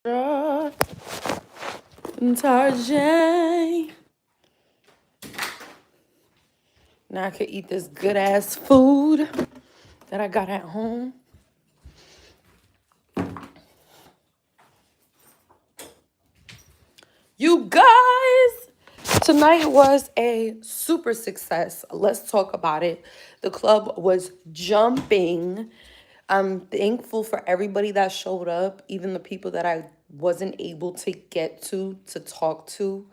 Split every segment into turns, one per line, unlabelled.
Tarjay. Now I could eat this good ass food that I got at home. You guys, tonight was a super success. Let's talk about it. The club was jumping. I'm thankful for everybody that showed up, even the people that I wasn't able to get to talk to.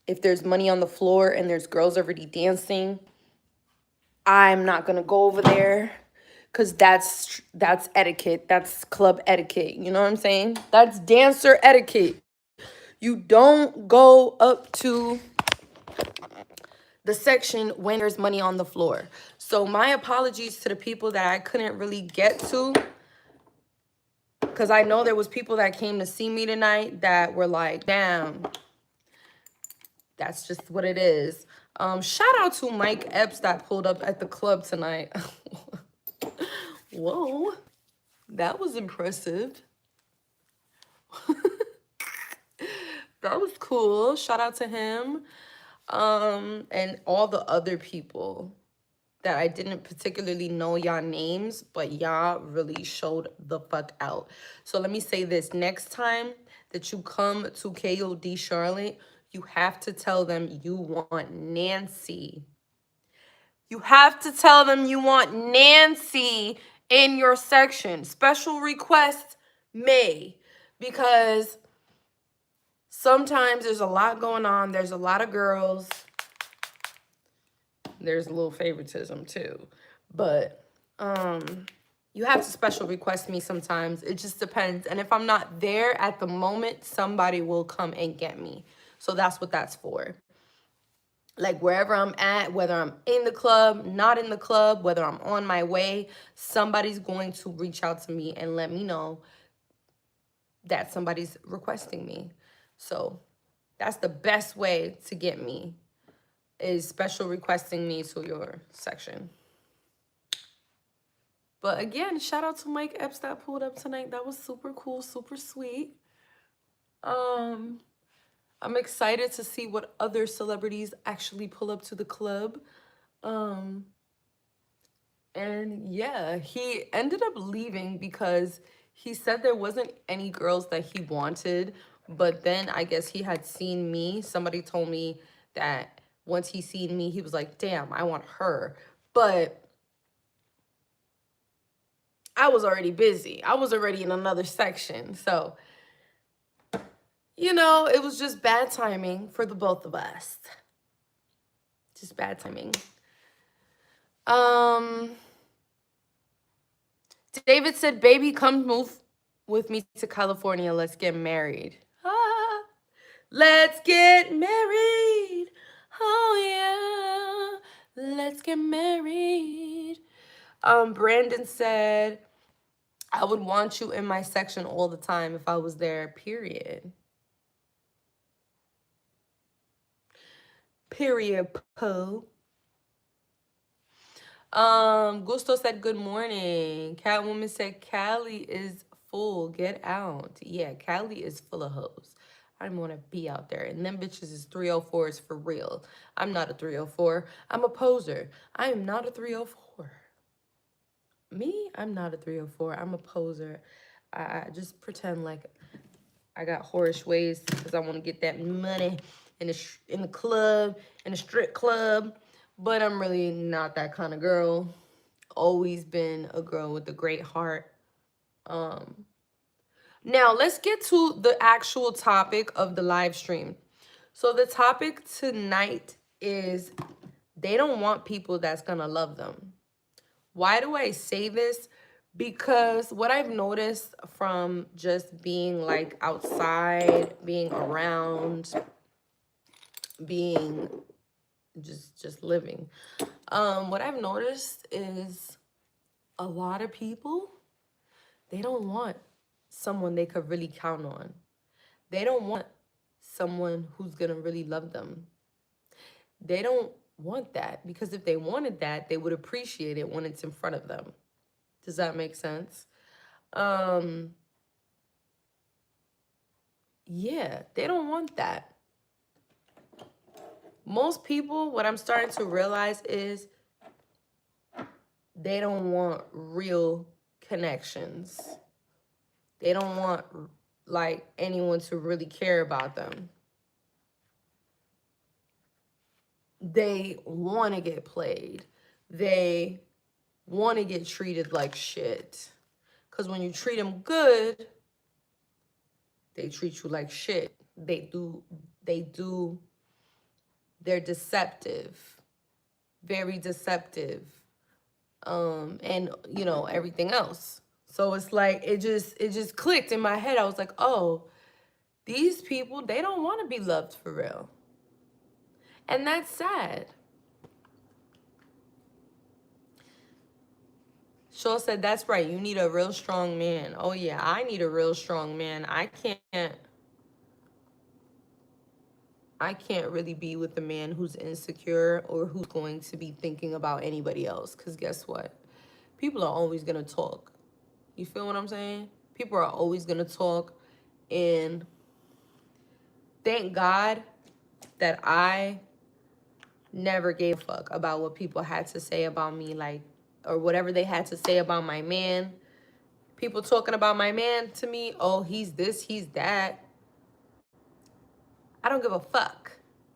If there's money on the floor and there's girls already dancing, I'm not gonna go over there because that's etiquette. That's club etiquette. You know what I'm saying? That's dancer etiquette. You don't go up to the section when there's money on the floor. So my apologies to the people that I couldn't really get to, because I know there was people that came to see me tonight that were like, damn, that's just what it is. Shout out to Mike Epps that pulled up at the club tonight. Whoa, that was impressive. That was cool. Shout out to him. And all the other people that I didn't particularly know y'all names, but y'all really showed the fuck out. So let me say this. Next time that you come to KOD Charlotte, you have to tell them you want Nancy. You have to tell them you want Nancy in your section. Special request May, because sometimes there's a lot going on. There's a lot of girls. There's a little favoritism too. But you have to special request me sometimes. It just depends. And if I'm not there at the moment, somebody will come and get me. So that's what that's for. Like wherever I'm at, whether I'm in the club, not in the club, whether I'm on my way, somebody's going to reach out to me and let me know that somebody's requesting me. So that's the best way to get me, is special requesting me to your section. But again, shout out to Mike Epps that pulled up tonight. That was super cool, super sweet. I'm excited to see what other celebrities actually pull up to the club. And yeah, he ended up leaving because he said there wasn't any girls that he wanted. But then I guess he had seen me. Somebody told me that once he seen me, he was like, damn, I want her. But I was already busy. I was already in another section. So, you know, it was just bad timing for the both of us. Just bad timing. David said, baby, come move with me to California. Let's get married. Ah, let's get married. Oh, yeah. Let's get married. Brandon said, I would want you in my section all the time if I was there, period. Period, Poe. Gusto said, good morning. Catwoman said, Cali is full. Get out. Yeah, Cali is full of hoes. I don't want to be out there. And them bitches is 304s for real. I'm not a 304. I'm a poser. I am not a 304. Me? I'm not a 304. I'm a poser. I just pretend like I got whorish ways because I want to get that money in the club, in the strip club. But I'm really not that kind of girl. Always been a girl with a great heart. Now, let's get to the actual topic of the live stream. So the topic tonight is they don't want people that's going to love them. Why do I say this? Because what I've noticed from just being like outside, being around, being just living, what I've noticed is a lot of people, they don't want someone they could really count on. They don't want someone who's gonna really love them. They don't want that, because if they wanted that, they would appreciate it when it's in front of them. Does that make sense? Um, yeah, they don't want that. Most people, what I'm starting to realize is they don't want real connections. They don't want like anyone to really care about them. They want to get played. They want to get treated like shit. Because when you treat them good, they treat you like shit. They're deceptive, very deceptive. And you know, everything else. So it's like, it just clicked in my head. I was like, oh, these people, they don't want to be loved for real. And that's sad. Shaw said, that's right. You need a real strong man. Oh, yeah, I need a real strong man. I can't really be with a man who's insecure or who's going to be thinking about anybody else. Because guess what? People are always going to talk. You feel what I'm saying? People are always going to talk. And thank God that I never gave a fuck about what people had to say about me, like, or whatever they had to say about my man. People talking about my man to me, oh, he's this, he's that. I don't give a fuck.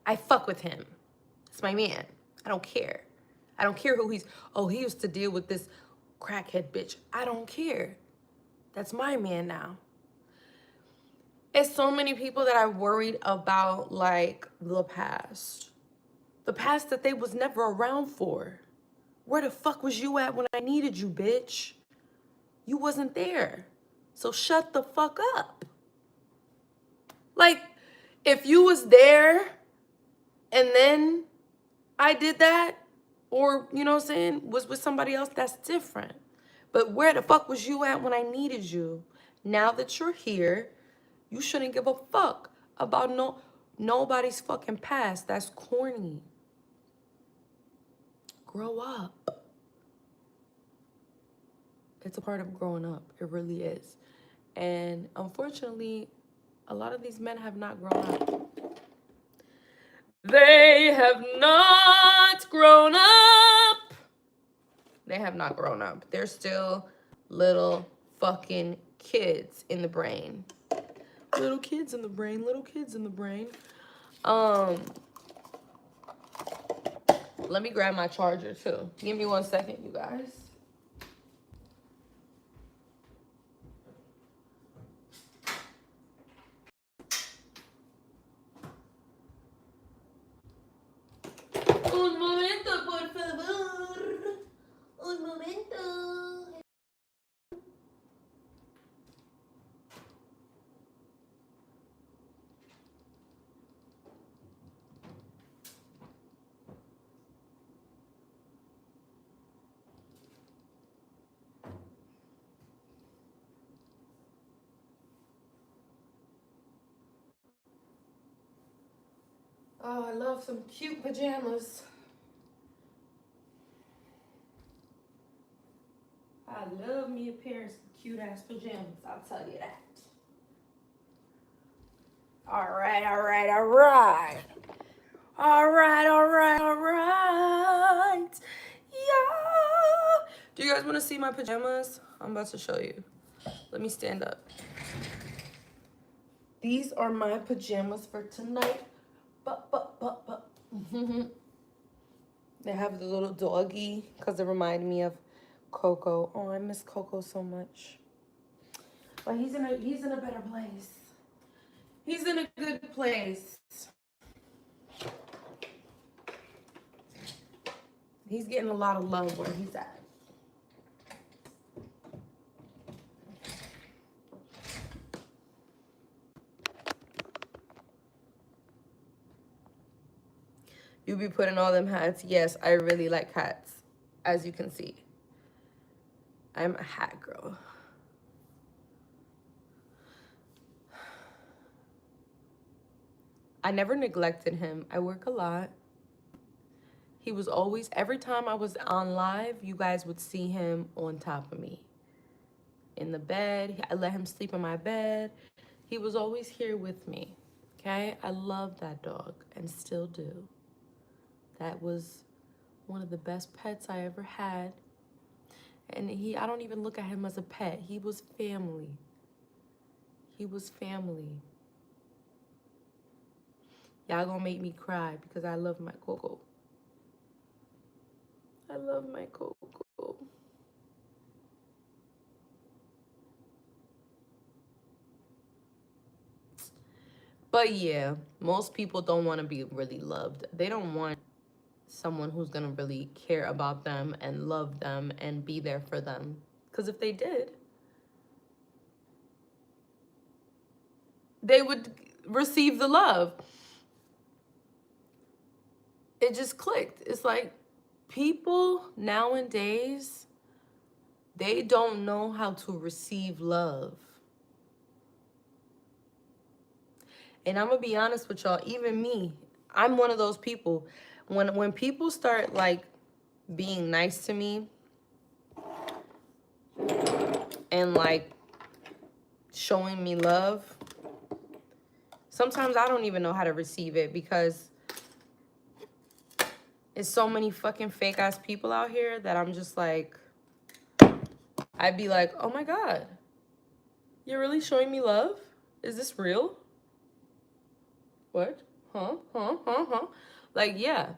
I fuck with him. It's my man. I don't care. I don't care who oh, he used to deal with this crackhead bitch. I don't care. That's my man now. It's so many people that are worried about, like, the past. The past that they was never around for. Where the fuck was you at when I needed you, bitch? You wasn't there. So shut the fuck up. Like, if you was there and then I did that, or, you know what I'm saying, was with somebody else, that's different. But where the fuck was you at when I needed you? Now that you're here, you shouldn't give a fuck about nobody's fucking past. That's corny. Grow up. It's a part of growing up. It really is. And unfortunately, a lot of these men have not grown up. They have not grown up. They have not grown up. They're still little fucking kids in the brain. Little kids in the brain, little kids in the brain. Let me grab my charger too. Give me 1 second, you guys. Un momento, por favor. Un momento. Oh, I love some cute pajamas. I love me a pair of cute ass pajamas, I'll tell you that. All right, all right, all right. All right, all right, all right. Yeah. Do you guys want to see my pajamas? I'm about to show you. Let me stand up. These are my pajamas for tonight. They have the little doggy because it reminded me of Coco. Oh, I miss Coco so much. But he's in a better place. He's in a good place. He's getting a lot of love where he's at. You be putting all them hats. Yes, I really like hats, as you can see. I'm a hat girl. I never neglected him. I work a lot. He was always, every time I was on live, you guys would see him on top of me. in the bed. I let him sleep in my bed. He was always here with me. Okay? I love that dog and still do. That was one of the best pets I ever had. And I don't even look at him as a pet. He was family. He was family. Y'all gonna make me cry because I love my Coco. I love my Coco. But yeah, most people don't want to be really loved. They don't want someone who's gonna really care about them and love them and be there for them. Because if they did, they would receive the love. It just clicked. It's like people nowadays, they don't know how to receive love. And I'm gonna be honest with y'all, even me, I'm one of those people. When people start like being nice to me and like showing me love, sometimes I don't even know how to receive it because it's so many fucking fake ass people out here that I'm just like, I'd be like, oh my God, you're really showing me love? Is this real? What? Huh? Like, yeah.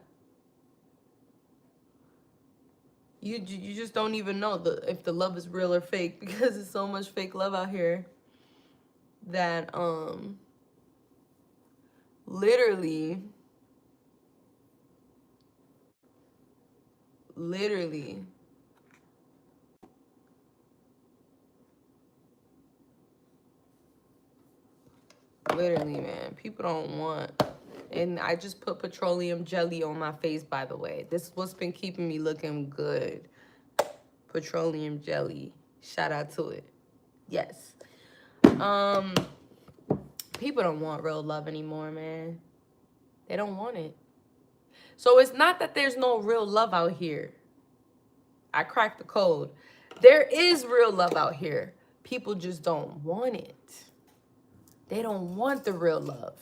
You just don't even know if the love is real or fake because there's so much fake love out here that literally man, people don't want. And I just put petroleum jelly on my face, by the way. This is what's been keeping me looking good. Petroleum jelly. Shout out to it. Yes. People don't want real love anymore, man. They don't want it. So it's not that there's no real love out here. I cracked the code. There is real love out here. People just don't want it. They don't want the real love.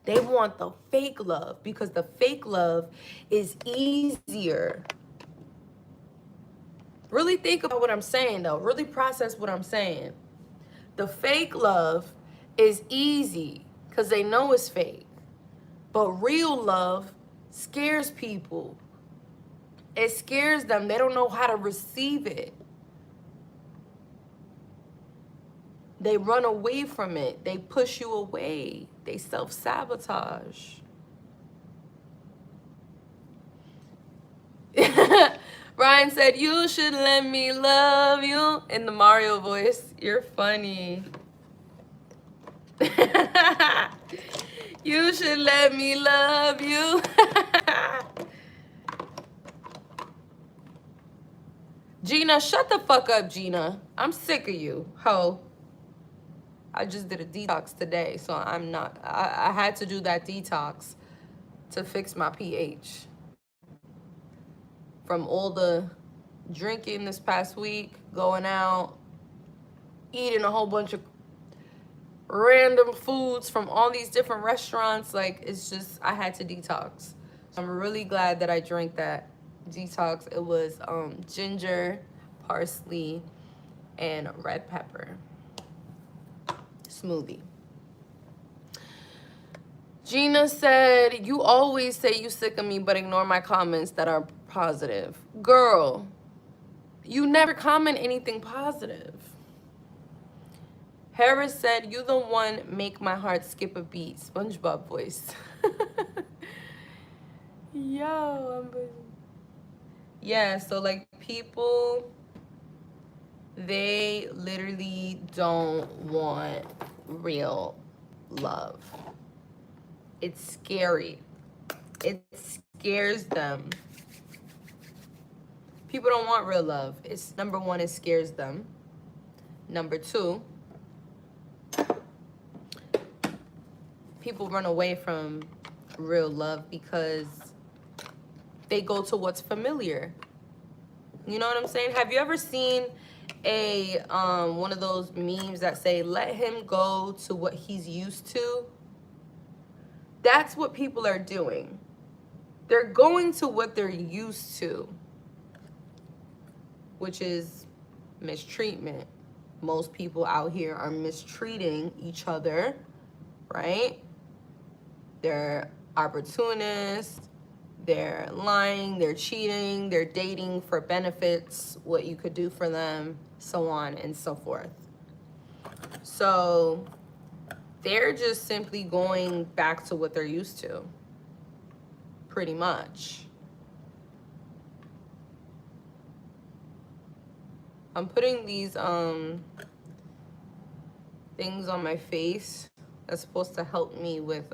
They want the fake love because the fake love is easier. Really think about what I'm saying, though. Really process what I'm saying. The fake love is easy because they know it's fake. But real love scares people. It scares them. They don't know how to receive it. They run away from it. They push you away. They self-sabotage. Ryan said, you should let me love you. In the Mario voice. You're funny. You should let me love you. Gina, shut the fuck up, Gina. I'm sick of you, ho. I just did a detox today, so I'm not. I had to do that detox to fix my pH. From all the drinking this past week, going out, eating a whole bunch of random foods from all these different restaurants. Like, it's just, I had to detox. So I'm really glad that I drank that detox. It was ginger, parsley, and red pepper smoothie. Gina said, you always say you sick of me but ignore my comments that are positive. Girl, you never comment anything positive. Harris said, you the one make my heart skip a beat. SpongeBob voice. Yo, yeah, so like people, they literally don't want real love. It's scary. It scares them. People don't want real love. It's number one, it scares them. Number two, people run away from real love because they go to what's familiar. You know what I'm saying? Have you ever seen a one of those memes that say, let him go to what he's used to. That's what people are doing. They're going to what they're used to, which is mistreatment. Most people out here are mistreating each other, right? They're opportunists, they're lying, they're cheating, they're dating for benefits, what you could do for them, so on and so forth. So they're just simply going back to what they're used to, pretty much. I'm putting these things on my face that's supposed to help me with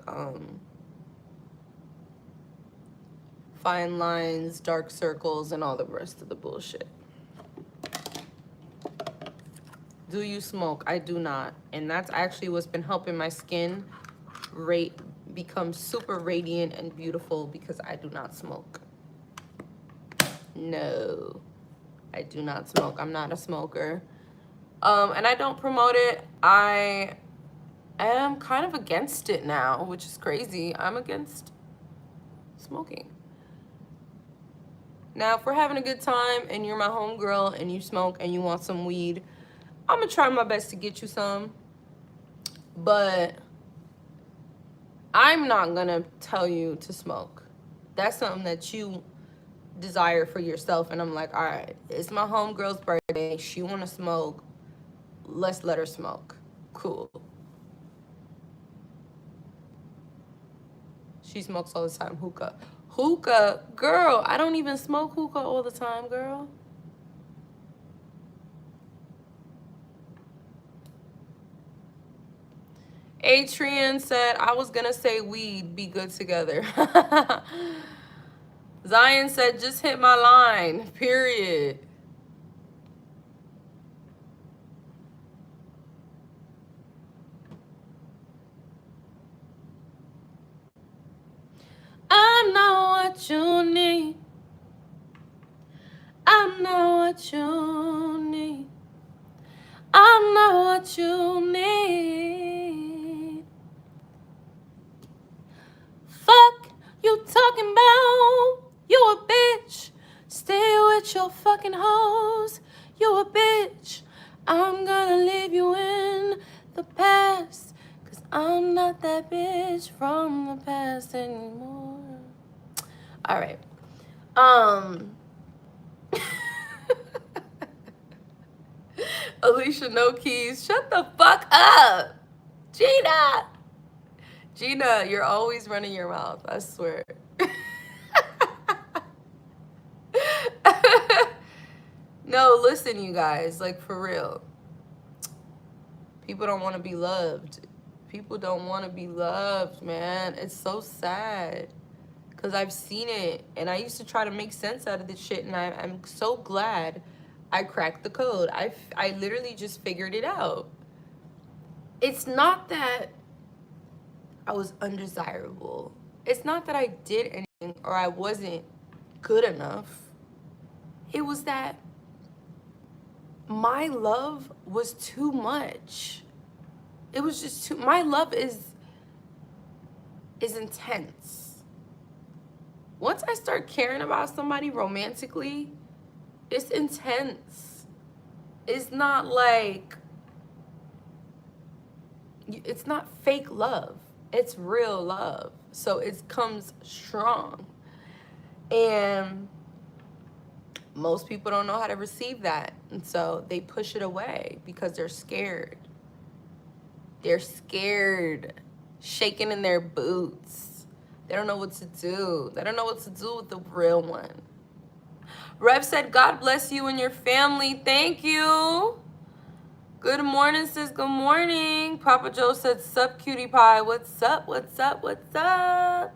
fine lines, dark circles, and all the rest of the bullshit. Do you smoke? I do not. And that's actually what's been helping my skin become super radiant and beautiful, because I do not smoke. No, I do not smoke. I'm not a smoker. And I don't promote it. I am kind of against it now, which is crazy. I'm against smoking. Now, if we're having a good time and you're my homegirl and you smoke and you want some weed, I'm gonna try my best to get you some. But I'm not gonna tell you to smoke. That's something that you desire for yourself. And I'm like, all right, it's my homegirl's birthday. She wanna smoke. Let's let her smoke. Cool. She smokes all the time. Hookah. Hookah? Girl, I don't even smoke hookah all the time, girl. Atrian said, I was gonna say weed, be good together. Zion said, just hit my line, period. I know what you need. I know what you need. I know what you need. Fuck you talking about? You a bitch. Stay with your fucking hoes. You a bitch. I'm gonna leave you in the past, 'cause I'm not that bitch from the past anymore. All right. Alicia No Keys, shut the fuck up. Gina, you're always running your mouth, I swear. No, listen, you guys, like, for real. People don't want to be loved. People don't want to be loved, man. It's so sad. Because I've seen it, and I used to try to make sense out of this shit, and I'm so glad I cracked the code. I literally just figured it out. It's not that I was undesirable. It's not that I did anything or I wasn't good enough. It was that my love was too much. It was just too, my love is intense. Once I start caring about somebody romantically, it's intense. It's not like, it's not fake love. It's real love. So it comes strong. And most people don't know how to receive that. And so they push it away because they're scared. They're scared, shaking in their boots. They don't know what to do. They don't know what to do with the real one. Rev said, God bless you and your family. Thank you. Good morning, sis. Good morning. Papa Joe said, sup, cutie pie. What's up? What's up? What's up?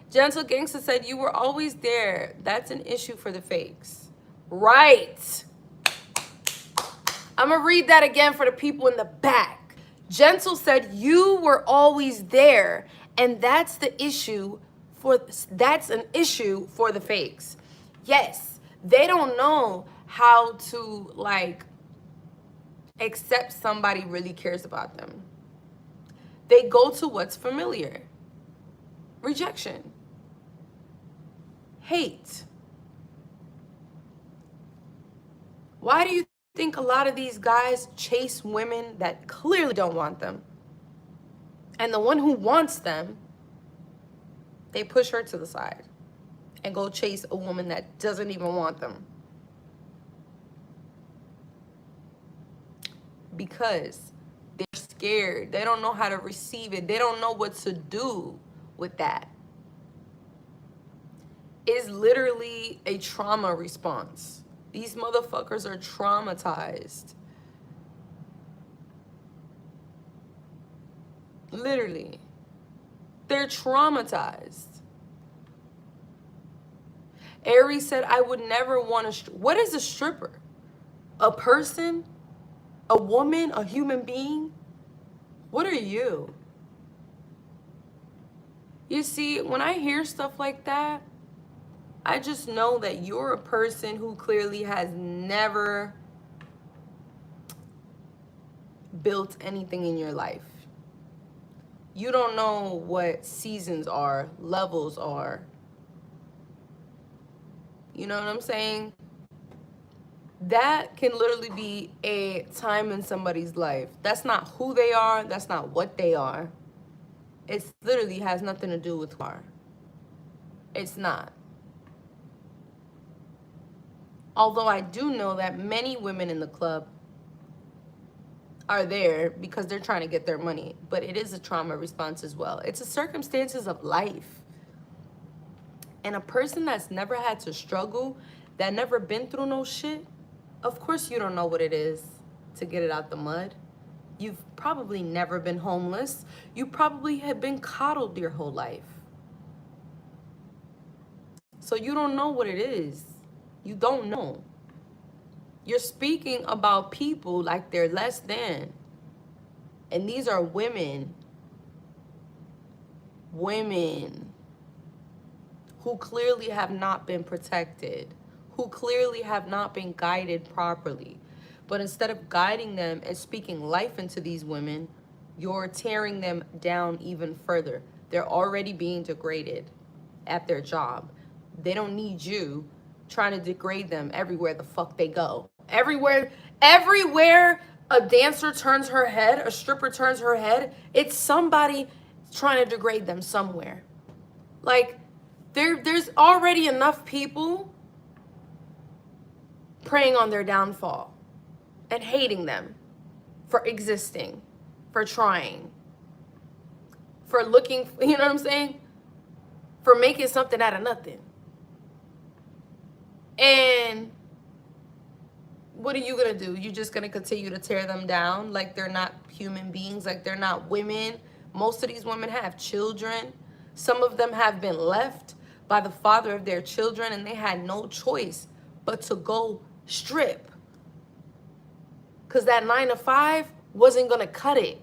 Gentle Gangsta said, you were always there. That's an issue for the fakes. Right. I'm going to read that again for the people in the back. Gentle said, you were always there. And that's the issue that's an issue for the fakes. Yes, they don't know how to like accept somebody really cares about them. They go to what's familiar. Rejection. Hate. Why do you think a lot of these guys chase women that clearly don't want them? And the one who wants them, they push her to the side and go chase a woman that doesn't even want them. Because they're scared. They don't know how to receive it. They don't know what to do with that. It's literally a trauma response. These motherfuckers are traumatized. Literally. They're traumatized. Aries said, I would never want to... What is a stripper? A person? A woman? A human being? What are you? You see, when I hear stuff like that, I just know that you're a person who clearly has never built anything in your life. You don't know what seasons are, levels are. You know what I'm saying? That can literally be a time in somebody's life. That's not who they are. That's not what they are. It literally has nothing to do with who are. It's not. Although I do know that many women in the club are there because they're trying to get their money. But it is a trauma response as well. It's the circumstances of life. And a person that's never had to struggle, that never been through no shit, of course you don't know what it is to get it out the mud. You've probably never been homeless. You probably have been coddled your whole life. So you don't know what it is. You don't know. You're speaking about people like they're less than. And these are women. Women who clearly have not been protected, who clearly have not been guided properly. But instead of guiding them and speaking life into these women, you're tearing them down even further. They're already being degraded at their job. They don't need you trying to degrade them everywhere the fuck they go. Everywhere a dancer turns her head, a stripper turns her head, it's somebody trying to degrade them somewhere. Like, there's already enough people preying on their downfall and hating them for existing, for trying, for looking, you know what I'm saying? For making something out of nothing. And what are you gonna do? You just gonna continue to tear them down like they're not human beings, like they're not women? Most of these women have children. Some of them have been left by the father of their children and they had no choice but to go strip. Because that 9 to 5 wasn't gonna cut it.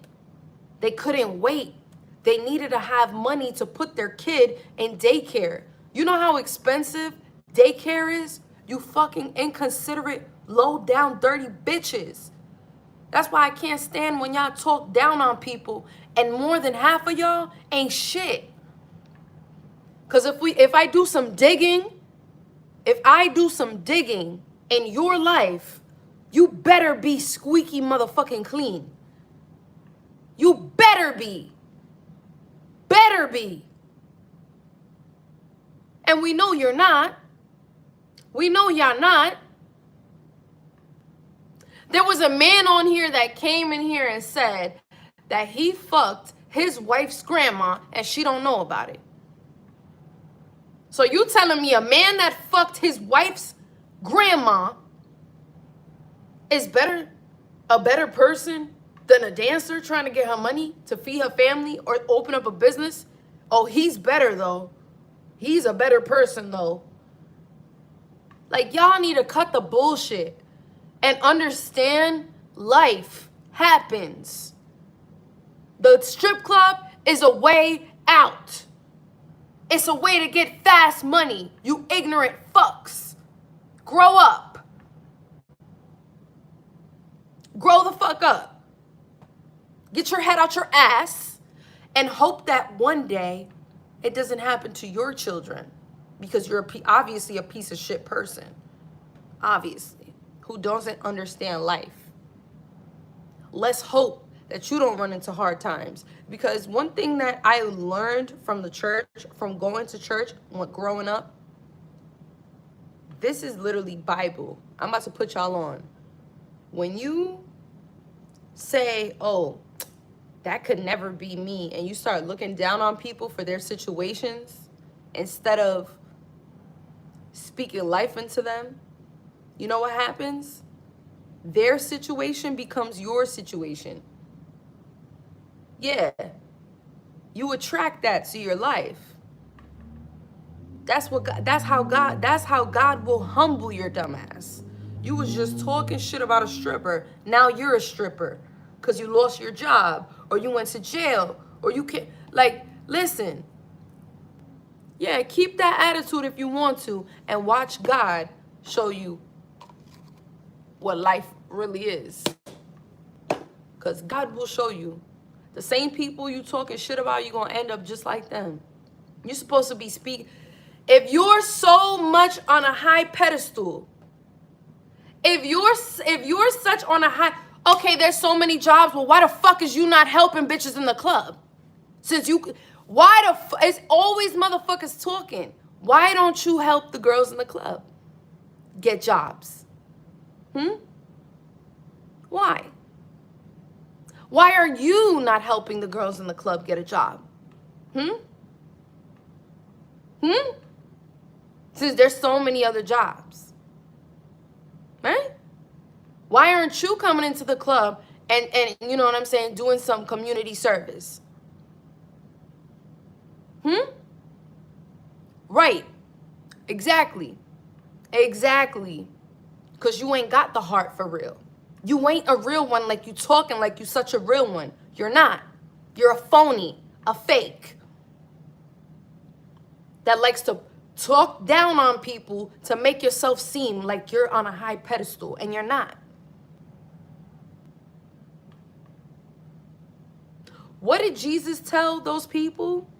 They couldn't wait. They needed to have money to put their kid in daycare. You know how expensive daycare is? You fucking inconsiderate, low down, dirty bitches. That's why I can't stand when y'all talk down on people and more than half of y'all ain't shit. Cause if I do some digging in your life, you better be squeaky motherfucking clean. You better be. Better be. And we know you're not. We know y'all not. There was a man on here that came in here and said that he fucked his wife's grandma and she don't know about it. So you telling me a man that fucked his wife's grandma is a better person than a dancer trying to get her money to feed her family or open up a business? Oh, he's better though. He's a better person though. Like, y'all need to cut the bullshit and understand life happens. The strip club is a way out. It's a way to get fast money, you ignorant fucks. Grow up. Grow the fuck up. Get your head out your ass and hope that one day it doesn't happen to your children, because you're obviously a piece of shit person. Obviously. Who doesn't understand life. Let's hope that you don't run into hard times. Because one thing that I learned from the church, from going to church, growing up, this is literally Bible. I'm about to put y'all on. When you say, oh, that could never be me, and you start looking down on people for their situations instead of speaking life into them, you know what happens? Their situation becomes your situation. Yeah. You attract that to your life. That's how God will humble your dumb ass. You was just talking shit about a stripper. Now you're a stripper because you lost your job, or you went to jail, or you can't, like, listen. Yeah, keep that attitude if you want to, and watch God show you what life really is. Because God will show you. The same people you talking shit about, you're going to end up just like them. You're supposed to be speaking. If you're so much on a high pedestal, if you're such on a high, okay, there's so many jobs, well, why the fuck is you not helping bitches in the club? It's always motherfuckers talking. Why don't you help the girls in the club get jobs? Why? Why are you not helping the girls in the club get a job? Since there's so many other jobs. Right? Why aren't you coming into the club and you know what I'm saying, doing some community service? Right. Exactly. Because you ain't got the heart for real. You ain't a real one, like you talking like you such a real one. You're not. You're a phony, a fake that likes to talk down on people to make yourself seem like you're on a high pedestal, and you're not. What did Jesus tell those people?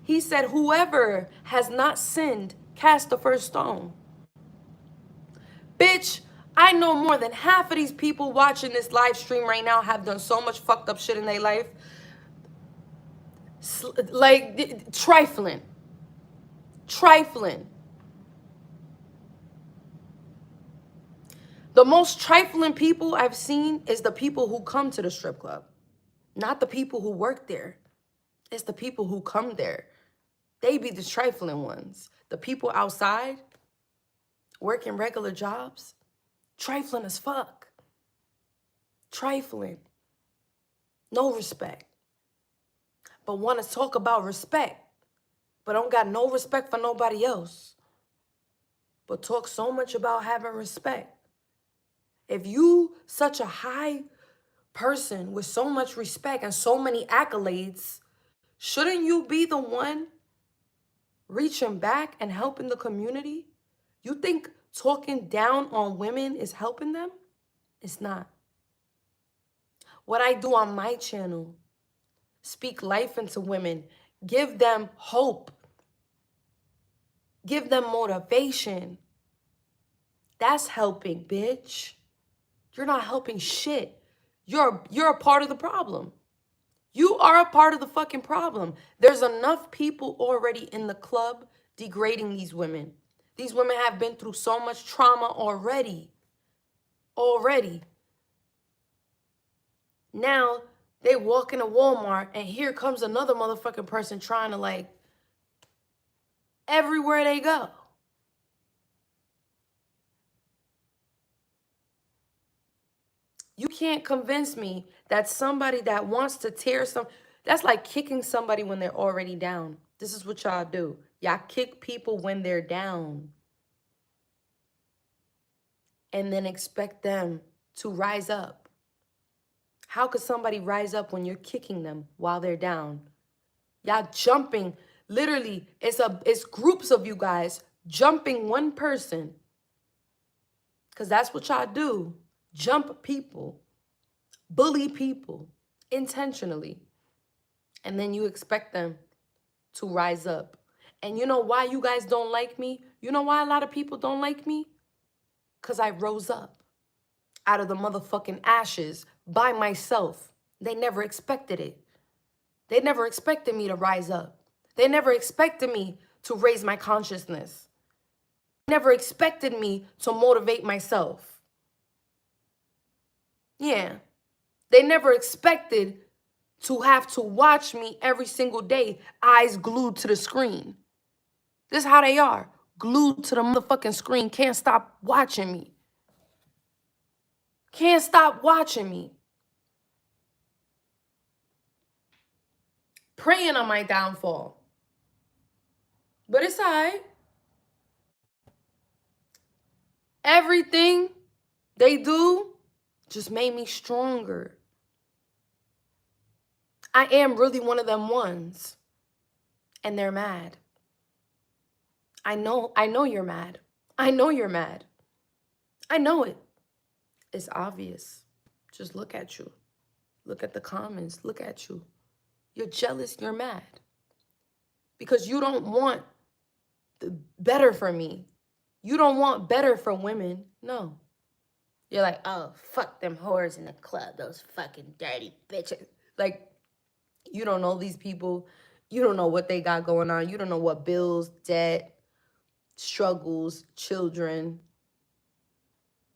He said, whoever has not sinned, cast the first stone. Bitch, I know more than half of these people watching this live stream right now have done so much fucked up shit in their life. Like, trifling. The most trifling people I've seen is the people who come to the strip club. Not the people who work there. It's the people who come there. They be the trifling ones. The people outside working regular jobs, trifling as fuck. Trifling. No respect. But want to talk about respect, but don't got no respect for nobody else. But talk so much about having respect. If you such a high person with so much respect and so many accolades, shouldn't you be the one reaching back and helping the community? You think talking down on women is helping them? It's not. What I do on my channel, speak life into women, give them hope, give them motivation. That's helping, bitch. You're not helping shit. You're a part of the problem. You are a part of the fucking problem. There's enough people already in the club degrading these women. These women have been through so much trauma already. Now, they walk into Walmart and here comes another motherfucking person trying to, like, everywhere they go. You can't convince me that somebody that wants to tear that's like kicking somebody when they're already down. This is what y'all do. Y'all kick people when they're down. And then expect them to rise up. How could somebody rise up when you're kicking them while they're down? Y'all jumping. Literally, it's groups of you guys jumping one person. Because that's what y'all do. jump people, bully people intentionally, and then you expect them to rise up. And you know why you guys don't like me? You know why a lot of people don't like me? Because I rose up out of the motherfucking ashes by myself. They never expected it. They never expected me to rise up. They never expected me to raise my consciousness. They never expected me to motivate myself. Yeah. They never expected to have to watch me every single day, eyes glued to the screen. This is how they are. Glued to the motherfucking screen. Can't stop watching me. Can't stop watching me. Praying on my downfall. But it's all right. Everything they do just made me stronger. I am really one of them ones. And they're mad. I know you're mad. I know you're mad. I know it. It's obvious. Just look at you. Look at the comments. Look at you. You're jealous. You're mad. Because you don't want the better for me. You don't want better for women. No. You're like, oh, fuck them whores in the club. Those fucking dirty bitches. Like, you don't know these people. You don't know what they got going on. You don't know what bills, debt, struggles, children.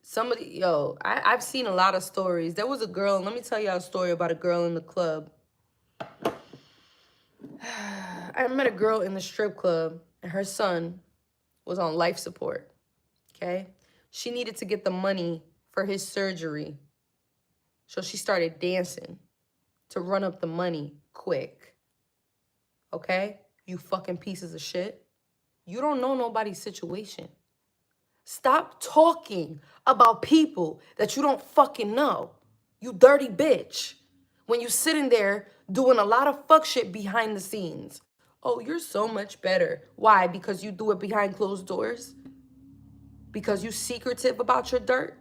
Somebody, I've seen a lot of stories. There was a girl, and let me tell you a story about a girl in the club. I met a girl in the strip club, and her son was on life support, okay? She needed to get the money for his surgery. So she started dancing to run up the money quick, okay? You fucking pieces of shit. You don't know nobody's situation. Stop talking about people that you don't fucking know. You dirty bitch. When you sitting there doing a lot of fuck shit behind the scenes. Oh, you're so much better. Why? Because you do it behind closed doors? Because you secretive about your dirt?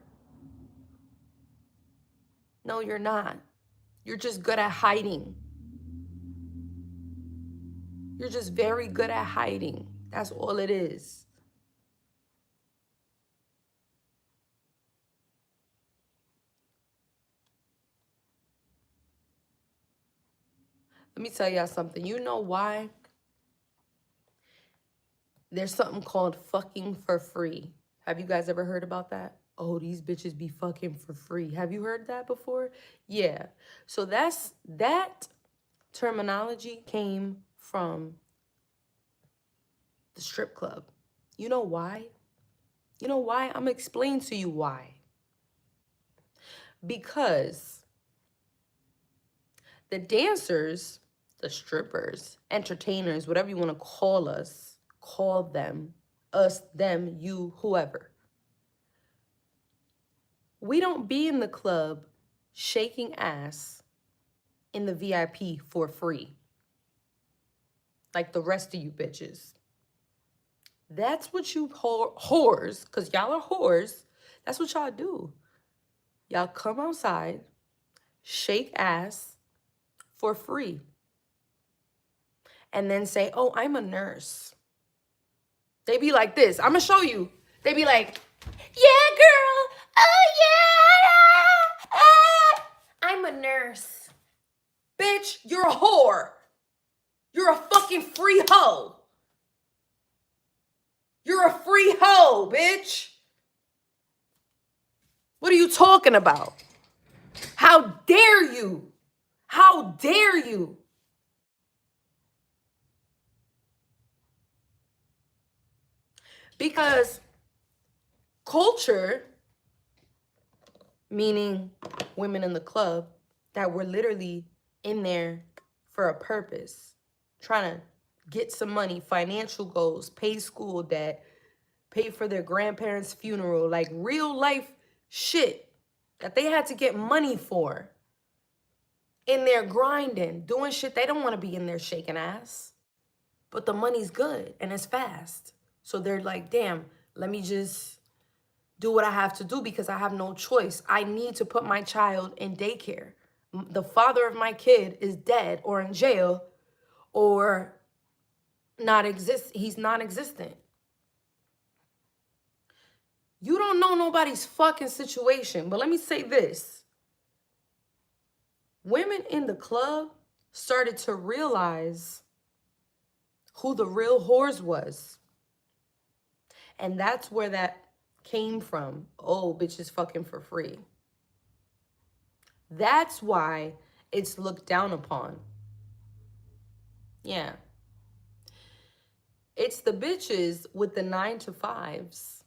No, you're not. You're just good at hiding. You're just very good at hiding. That's all it is. Let me tell y'all something. You know why? There's something called fucking for free. Have you guys ever heard about that? Oh, these bitches be fucking for free. Have you heard that before? Yeah. So that terminology came from the strip club. You know why? You know why? I'm gonna explain to you why. Because the dancers, the strippers, entertainers, whatever you want to call us, call them, us, them, you, whoever. We don't be in the club shaking ass in the VIP for free. Like the rest of you bitches. That's what you whores, because y'all are whores. That's what y'all do. Y'all come outside, shake ass for free. And then say, oh, I'm a nurse. They be like this. I'm going to show you. They be like, yeah, girl. Oh, yeah. I'm a nurse. Bitch, you're a whore. You're a fucking free hoe. You're a free hoe, bitch. What are you talking about? How dare you? How dare you? Because culture, meaning women in the club, that were literally in there for a purpose, trying to get some money, financial goals, pay school debt, pay for their grandparents' funeral, like real life shit that they had to get money for. In there grinding, doing shit they don't want to be in there shaking ass. But the money's good and it's fast. So they're like, damn, let me just do what I have to do because I have no choice. I need to put my child in daycare. The father of my kid is dead or in jail or he's non-existent. You don't know nobody's fucking situation. But let me say this. Women in the club started to realize who the real whores was. And that's where that came from. Oh, bitches fucking for free. That's why it's looked down upon. Yeah. It's the bitches with the 9-to-5s,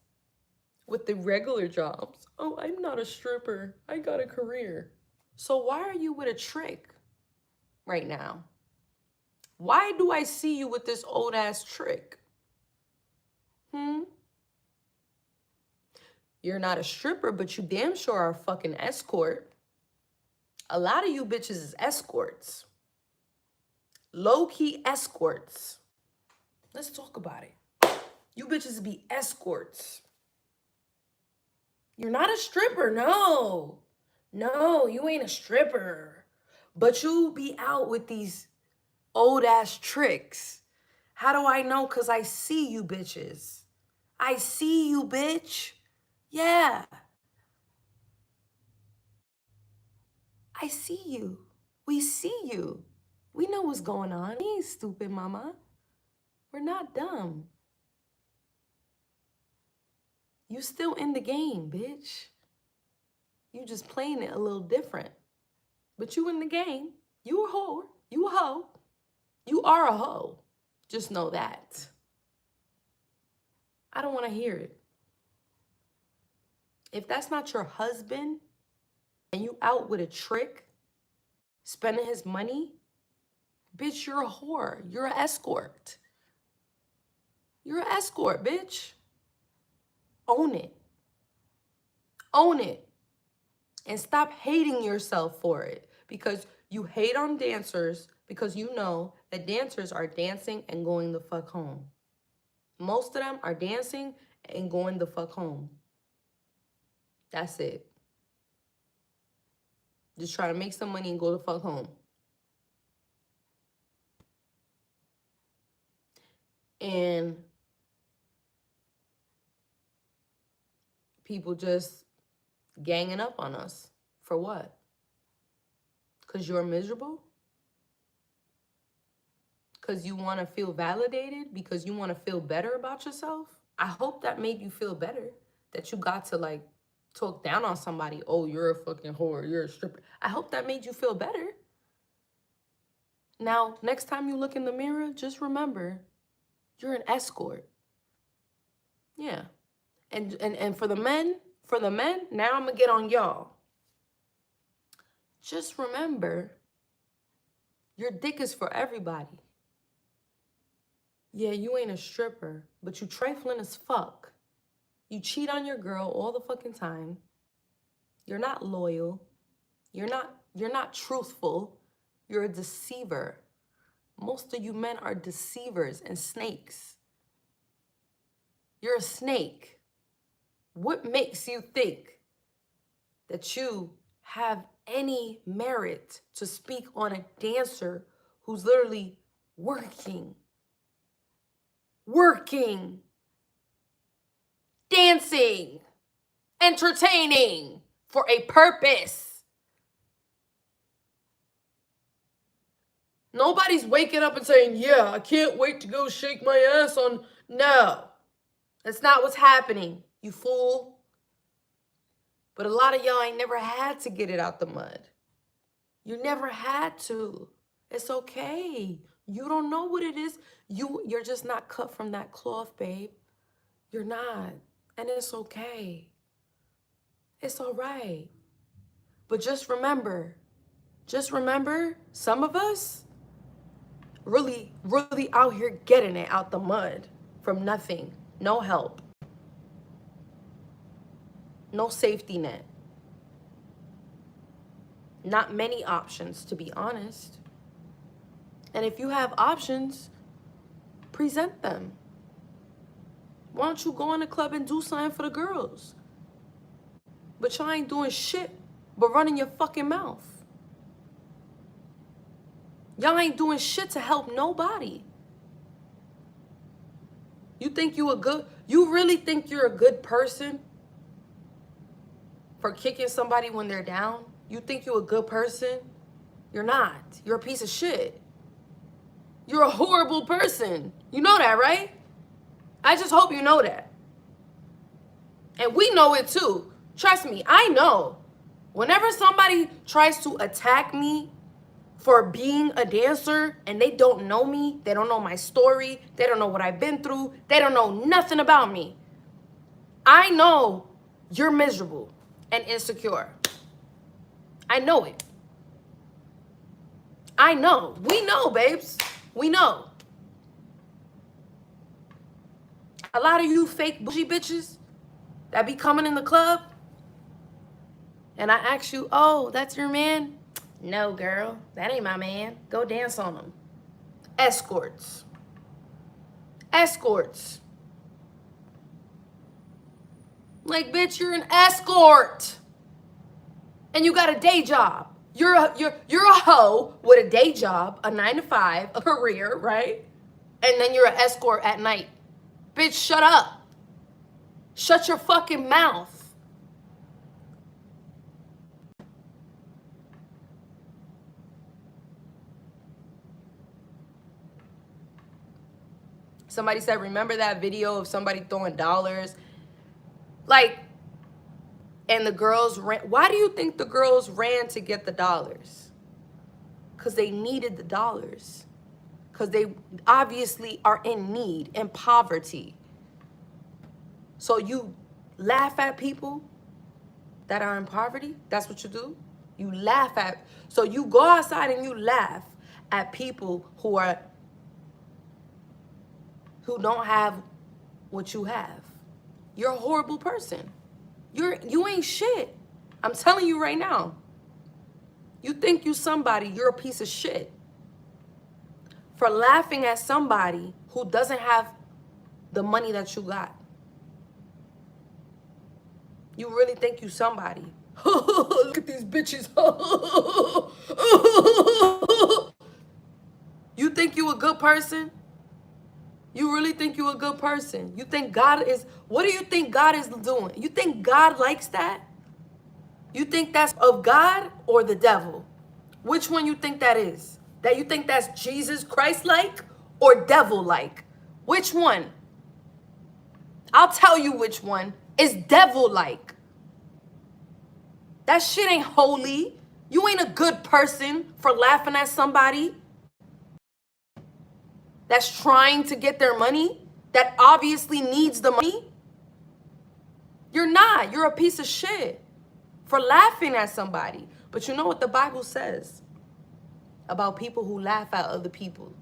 with the regular jobs. Oh, I'm not a stripper. I got a career. So why are you with a trick right now? Why do I see you with this old ass trick? You're not a stripper, but you damn sure are a fucking escort. A lot of you bitches is escorts. Low-key escorts. Let's talk about it. You bitches be escorts. You're not a stripper, no. No, you ain't a stripper. But you be out with these old ass tricks. How do I know? Because I see you bitches. I see you, bitch. Yeah. I see you. We see you. We know what's going on. We ain't stupid, mama. We're not dumb. You still in the game, bitch. You just playing it a little different. But you in the game. You a whore. You a hoe. You are a hoe. Just know that. I don't want to hear it. If that's not your husband and you out with a trick, spending his money, bitch, you're a whore. You're an escort. You're an escort, bitch. Own it. Own it. And stop hating yourself for it. Because you hate on dancers because you know that dancers are dancing and going the fuck home. Most of them are dancing and going the fuck home. That's it. Just try to make some money and go the fuck home. And people just ganging up on us. For what? Because you're miserable? Because you want to feel validated? Because you want to feel better about yourself? I hope that made you feel better. That you got to like talk down on somebody. Oh, you're a fucking whore. You're a stripper. I hope that made you feel better. Now, next time you look in the mirror, just remember, you're an escort. Yeah. And for the men, now I'm going to get on y'all. Just remember, your dick is for everybody. Yeah, you ain't a stripper, but you trifling as fuck. You cheat on your girl all the fucking time. You're not loyal. You're not truthful. You're a deceiver. Most of you men are deceivers and snakes. You're a snake. What makes you think that you have any merit to speak on a dancer who's literally working, dancing, entertaining for a purpose? Nobody's waking up and saying, yeah, I can't wait to go shake my ass on. No, that's not what's happening, you fool. But a lot of y'all ain't never had to get it out the mud. You never had to. It's okay. You don't know what it is. You're just not cut from that cloth, babe. You're not. And it's okay. It's all right. But just remember, some of us really, really out here getting it out the mud from nothing. No help. No safety net. Not many options, to be honest. And if you have options, present them. Why don't you go in the club and do something for the girls? But y'all ain't doing shit but running your fucking mouth. Y'all ain't doing shit to help nobody. You really think you're a good person for kicking somebody when they're down? You think you're a good person? You're not. You're a piece of shit. You're a horrible person. You know that, right? I just hope you know that. And we know it too. Trust me, I know. Whenever somebody tries to attack me for being a dancer and they don't know me, they don't know my story, they don't know what I've been through, they don't know nothing about me, I know you're miserable and insecure. I know it. I know. We know, babes. We know. A lot of you fake bougie bitches that be coming in the club, and I ask you, oh, that's your man? No, girl, that ain't my man. Go dance on him. Escorts. Escorts. Like, bitch, you're an escort. And you got a day job. You're a hoe with a day job, a 9-to-5, a career, right? And then you're an escort at night. Bitch, shut up. Shut your fucking mouth. Somebody said, remember that video of somebody throwing dollars? Like, and the girls ran. Why do you think the girls ran to get the dollars? Because they needed the dollars. Because they obviously are in need, in poverty. So you laugh at people that are in poverty? That's what you do? You laugh at. So you go outside and you laugh at people who don't have what you have. You're a horrible person. You ain't shit. I'm telling you right now. You think you somebody, you're a piece of shit. For laughing at somebody who doesn't have the money that you got. You really think you somebody. Look at these bitches. You think you a good person? You really think you a good person? You think God is, what do you think God is doing? You think God likes that? You think that's of God or the devil? Which one you think that is? That you think that's Jesus Christ-like or devil-like? Which one? I'll tell you which one. It's devil-like. That shit ain't holy. You ain't a good person for laughing at somebody that's trying to get their money, that obviously needs the money. You're not. You're a piece of shit for laughing at somebody. But you know what the Bible says about people who laugh at other people?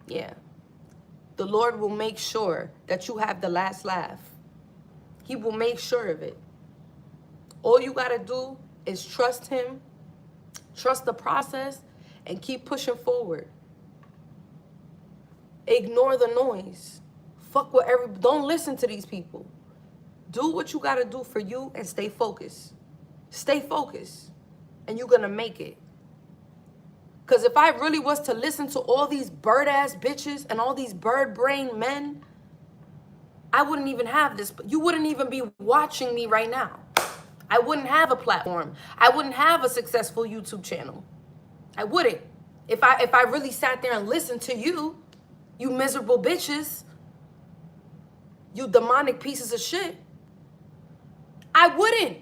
Yeah. The Lord will make sure that you have the last laugh. He will make sure of it. All you got to do is trust him, trust the process, and keep pushing forward. Ignore the noise. Fuck whatever. Don't listen to these people. Do what you got to do for you and stay focused. Stay focused. And you're going to make it. Because if I really was to listen to all these bird-ass bitches and all these bird-brain men, I wouldn't even have this. You wouldn't even be watching me right now. I wouldn't have a platform. I wouldn't have a successful YouTube channel. I wouldn't. If I really sat there and listened to you, you miserable bitches, you demonic pieces of shit, I wouldn't.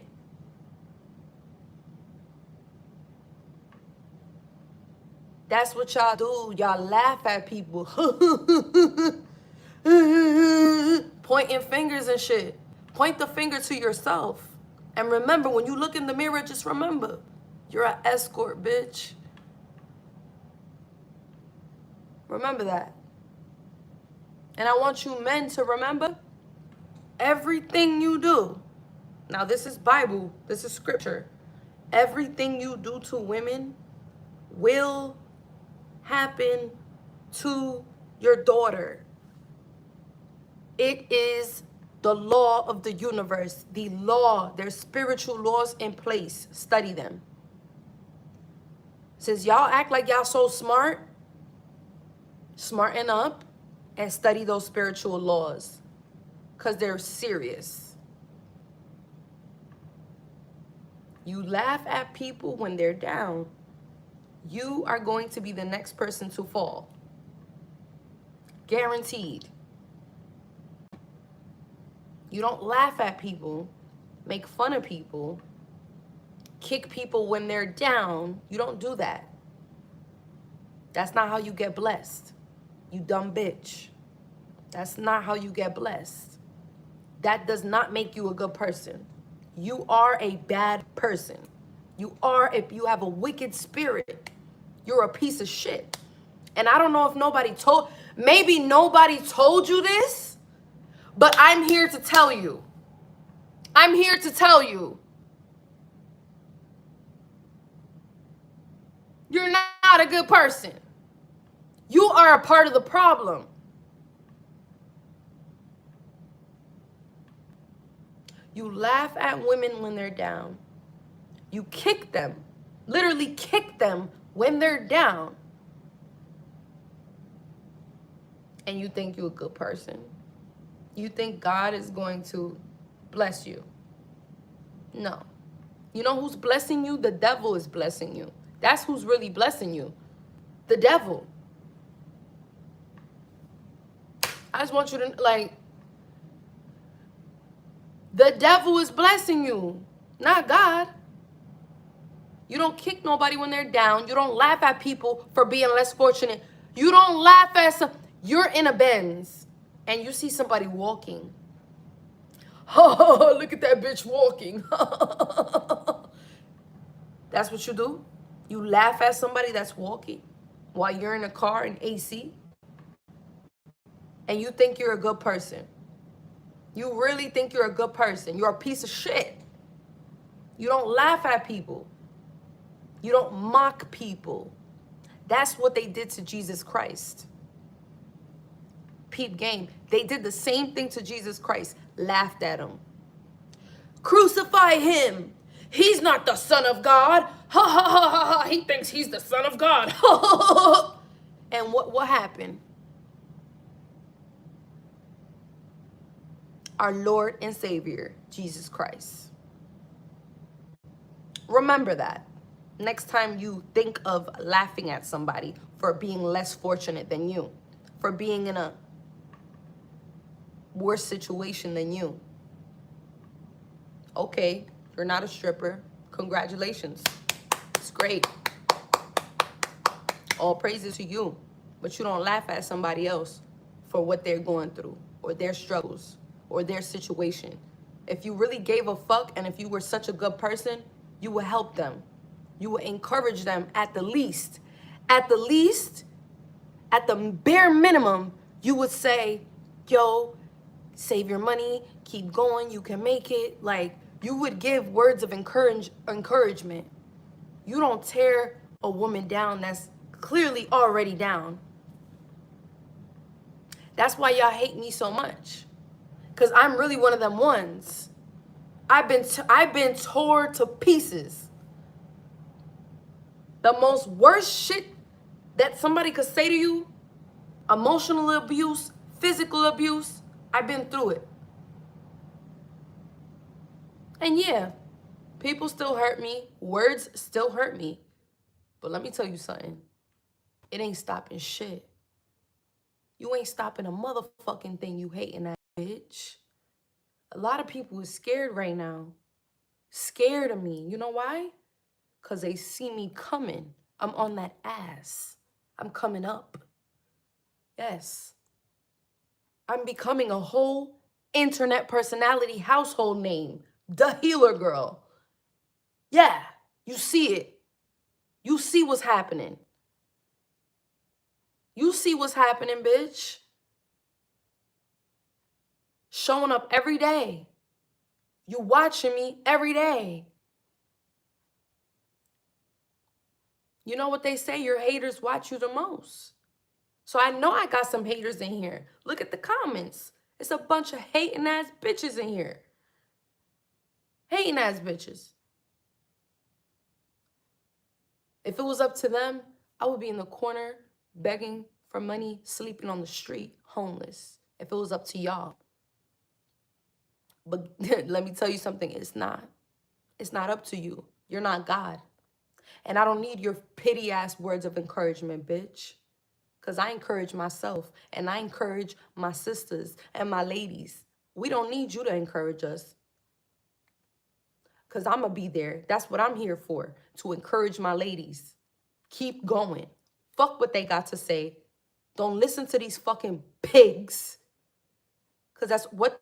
That's what y'all do. Y'all laugh at people. Pointing fingers and shit. Point the finger to yourself. And remember, when you look in the mirror, just remember, you're an escort, bitch. Remember that. And I want you men to remember everything you do. Now, this is Bible. This is scripture. Everything you do to women will happen to your daughter. It is The law of the universe, the law, there's spiritual laws in place. Study them. Since y'all act like y'all so smart, smarten up and study those spiritual laws because they're serious. You laugh at people when they're down, you are going to be the next person to fall. Guaranteed. You don't laugh at people, make fun of people, kick people when they're down. You don't do that. That's not how you get blessed. You dumb bitch. That's not how you get blessed. That does not make you a good person. You are a bad person. You have a wicked spirit. You're a piece of shit. And I don't know if maybe nobody told you this, but I'm here to tell you. I'm here to tell you. You're not a good person. You are a part of the problem. You laugh at women when they're down. You kick them, literally kick them when they're down. And you think you're a good person. You think God is going to bless you. No. You know who's blessing you? The devil is blessing you. That's who's really blessing you. The devil. I just want you to, the devil is blessing you, not God. You don't kick nobody when they're down. You don't laugh at people for being less fortunate. You don't laugh at you're in a Benz and you see somebody walking. Oh, look at that bitch walking. That's what you do? You laugh at somebody that's walking while you're in a car in AC? And you think you're a good person. You really think you're a good person. You're a piece of shit. You don't laugh at people. You don't mock people. That's what they did to Jesus Christ. Peep game. They did the same thing to Jesus Christ. Laughed at him. Crucify him. He's not the Son of God. Ha ha ha ha ha. He thinks he's the Son of God. And what happened? Our Lord and Savior, Jesus Christ. Remember that. Next time you think of laughing at somebody for being less fortunate than you, for being in a worse situation than you. Okay, you're not a stripper. Congratulations. It's great. All praises to you. But you don't laugh at somebody else for what they're going through or their struggles or their situation. If you really gave a fuck and if you were such a good person, you would help them. You would encourage them at the least. At the least, at the bare minimum, you would say, yo, save your money, keep going, you can make it. Like, you would give words of encouragement. You don't tear a woman down that's clearly already down. That's why y'all hate me so much. Because I'm really one of them ones. I've been torn to pieces. The most worst shit that somebody could say to you, emotional abuse, physical abuse, I've been through it. And yeah, people still hurt me. Words still hurt me. But let me tell you something. It ain't stopping shit. You ain't stopping a motherfucking thing, you hating that bitch. A lot of people is scared right now. Scared of me. You know why? Because they see me coming. I'm on that ass. I'm coming up. Yes. I'm becoming a whole internet personality household name. The Healer Girl. Yeah, you see it. You see what's happening. You see what's happening, bitch. Showing up every day. You watching me every day. You know what they say? Your haters watch you the most. So I know I got some haters in here. Look at the comments. It's a bunch of hating ass bitches in here. Hating ass bitches. If it was up to them, I would be in the corner begging for money, sleeping on the street, homeless. If it was up to y'all. But let me tell you something, it's not. It's not up to you. You're not God. And I don't need your pity ass words of encouragement, bitch. Because I encourage myself and I encourage my sisters and my ladies. We don't need you to encourage us. Because I'm going to be there. That's what I'm here for, to encourage my ladies. Keep going. Fuck what they got to say. Don't listen to these fucking pigs. Because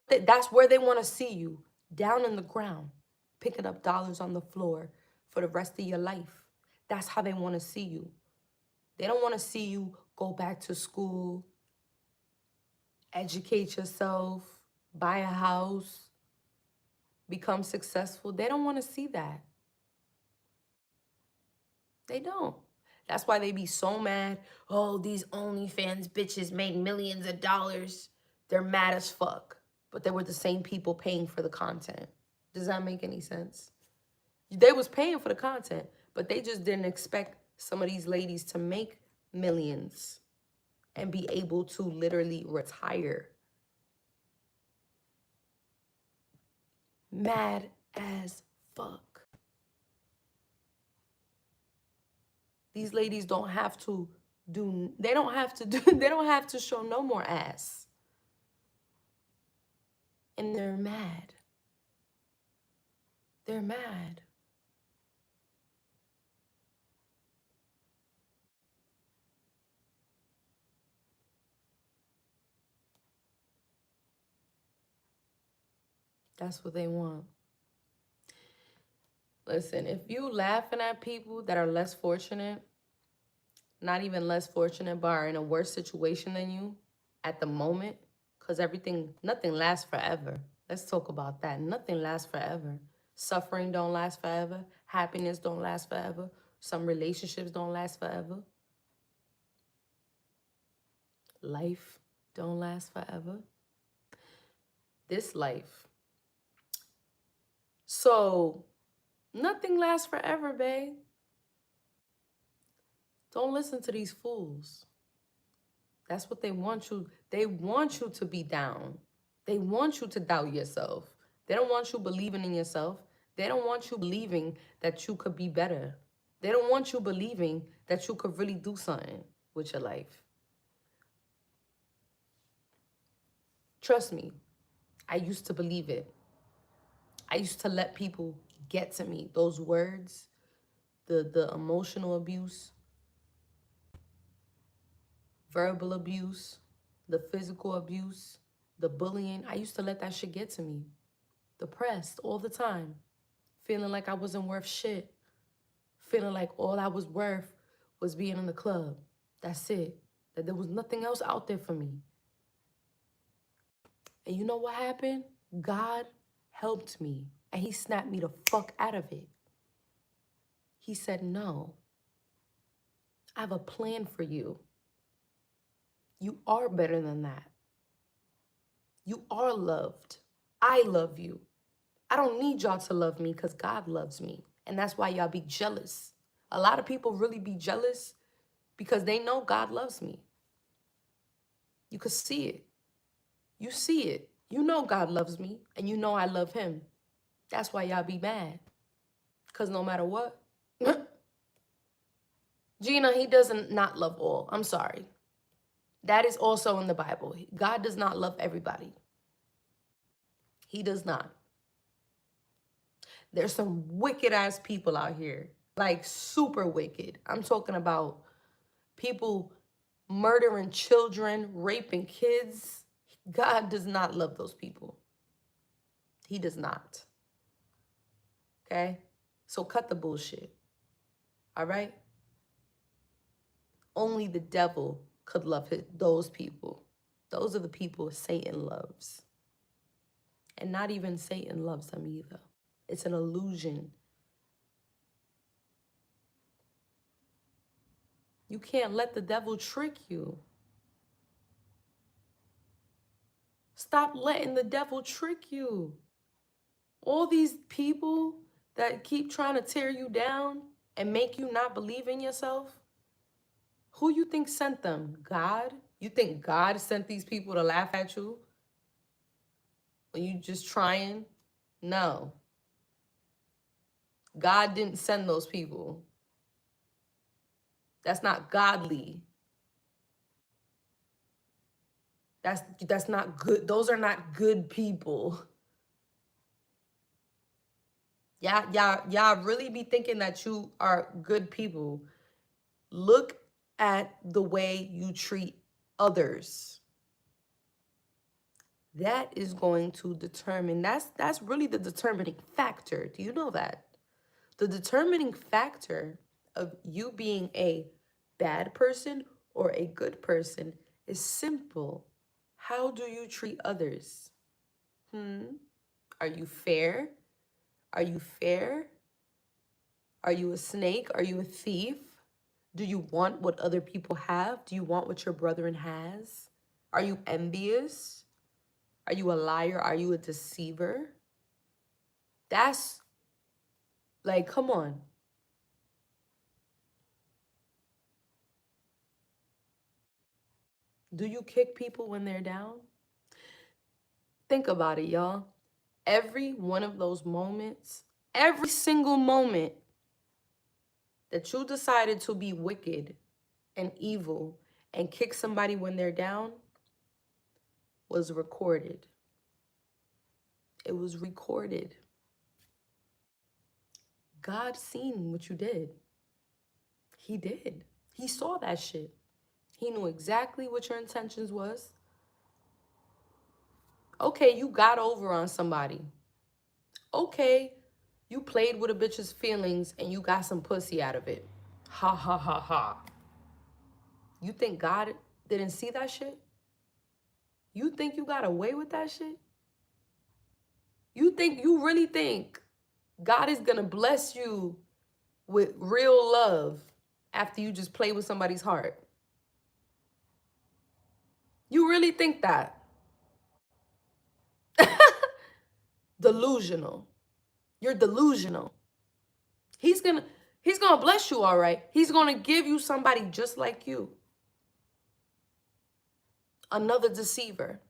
that's where they want to see you, down in the ground, picking up dollars on the floor for the rest of your life. That's how they want to see you. They don't want to see you go back to school, educate yourself, buy a house, become successful. They don't want to see that. They don't. That's why they be so mad. Oh, these OnlyFans bitches made millions of dollars. They're mad as fuck. But they were the same people paying for the content. Does that make any sense? They was paying for the content, but they just didn't expect some of these ladies to make millions and be able to literally retire. Mad as fuck. These ladies don't have to they don't have to show no more ass. And they're mad. They're mad. That's what they want. Listen, if you laughing at people that are less fortunate, not even less fortunate, but are in a worse situation than you at the moment, because nothing lasts forever. Let's talk about that. Nothing lasts forever. Suffering don't last forever. Happiness don't last forever. Some relationships don't last forever. Life don't last forever. This life. So, nothing lasts forever, babe. Don't listen to these fools. That's what they want you. They want you to be down. They want you to doubt yourself. They don't want you believing in yourself. They don't want you believing that you could be better. They don't want you believing that you could really do something with your life. Trust me, I used to believe it. I used to let people get to me. Those words, the emotional abuse, verbal abuse, the physical abuse, the bullying. I used to let that shit get to me. Depressed all the time. Feeling like I wasn't worth shit. Feeling like all I was worth was being in the club. That's it. That there was nothing else out there for me. And you know what happened? God helped me. And he snapped me the fuck out of it. He said, no. I have a plan for you. You are better than that. You are loved. I love you. I don't need y'all to love me because God loves me. And that's why y'all be jealous. A lot of people really be jealous because they know God loves me. You could see it. You see it. You know God loves me and you know I love him. That's why y'all be mad. Because no matter what, Gina, he doesn't not love all. I'm sorry. That is also in the Bible. God does not love everybody. He does not. There's some wicked ass people out here. Like super wicked. I'm talking about people murdering children, raping kids. God does not love those people. He does not. Okay? So cut the bullshit. All right? Only the devil could love those people. Those are the people Satan loves. And not even Satan loves them either. It's an illusion. You can't let the devil trick you. Stop letting the devil trick you. All these people that keep trying to tear you down and make you not believe in yourself, who you think sent them? God? You think God sent these people to laugh at you when you just trying? No. God didn't send those people. That's not godly. That's not good. Those are not good people. Y'all really be thinking that you are good people. Look at the way you treat others. That is going to determine, that's really the determining factor. Do you know that? The determining factor of you being a bad person or a good person is simple. How do you treat others? Are you fair? Are you fair? Are you a snake? Are you a thief? Do you want what other people have? Do you want what your brethren has? Are you envious? Are you a liar? Are you a deceiver? That's like, come on. Do you kick people when they're down? Think about it, y'all. Every one of those moments, every single moment that you decided to be wicked and evil and kick somebody when they're down was recorded. It was recorded. God seen what you did. He did. He saw that shit. He knew exactly what your intentions was. Okay, you got over on somebody. Okay, you played with a bitch's feelings and you got some pussy out of it. Ha ha ha ha. You think God didn't see that shit? You think you got away with that shit? You really think God is gonna bless you with real love after you just play with somebody's heart? You really think that? Delusional. You're delusional. He's gonna bless you, all right. He's gonna give you somebody just like you. Another deceiver.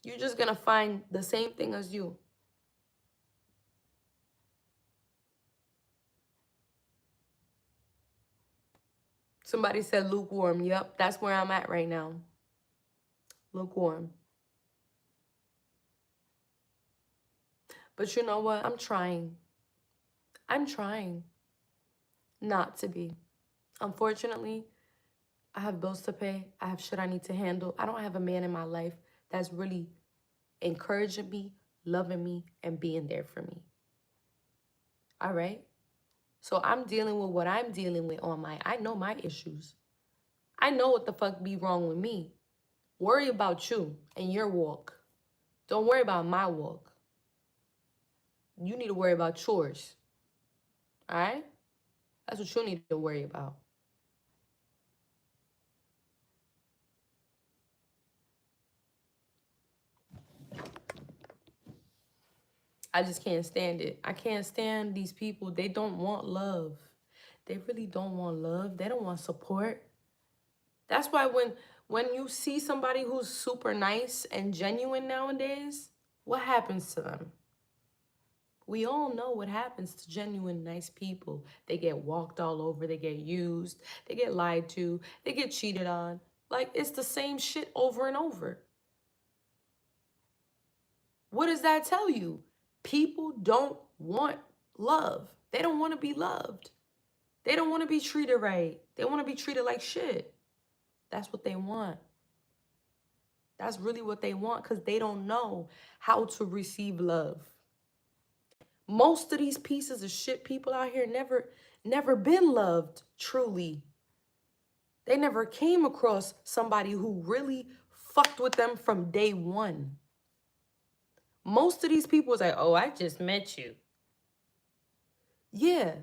You're just gonna find the same thing as you. Somebody said lukewarm. Yep, that's where I'm at right now. Lukewarm. But you know what? I'm trying not to be. Unfortunately, I have bills to pay. I have shit I need to handle. I don't have a man in my life that's really encouraging me, loving me, and being there for me. All right? So I'm dealing with what I'm dealing with I know my issues. I know what the fuck be wrong with me. Worry about you and your walk. Don't worry about my walk. You need to worry about yours. All right? That's what you need to worry about. I just can't stand it. I can't stand these people. They don't want love. They really don't want love. They don't want support. That's why when you see somebody who's super nice and genuine nowadays, what happens to them? We all know what happens to genuine, nice people. They get walked all over. They get used. They get lied to. They get cheated on. Like, it's the same shit over and over. What does that tell you? People don't want love. They don't want to be loved. They don't want to be treated right. They want to be treated like shit. That's what they want. That's really what they want because they don't know how to receive love. Most of these pieces of shit people out here never been loved truly. They never came across somebody who really fucked with them from day one. Most of these people was like, oh, I just met you. Yeah,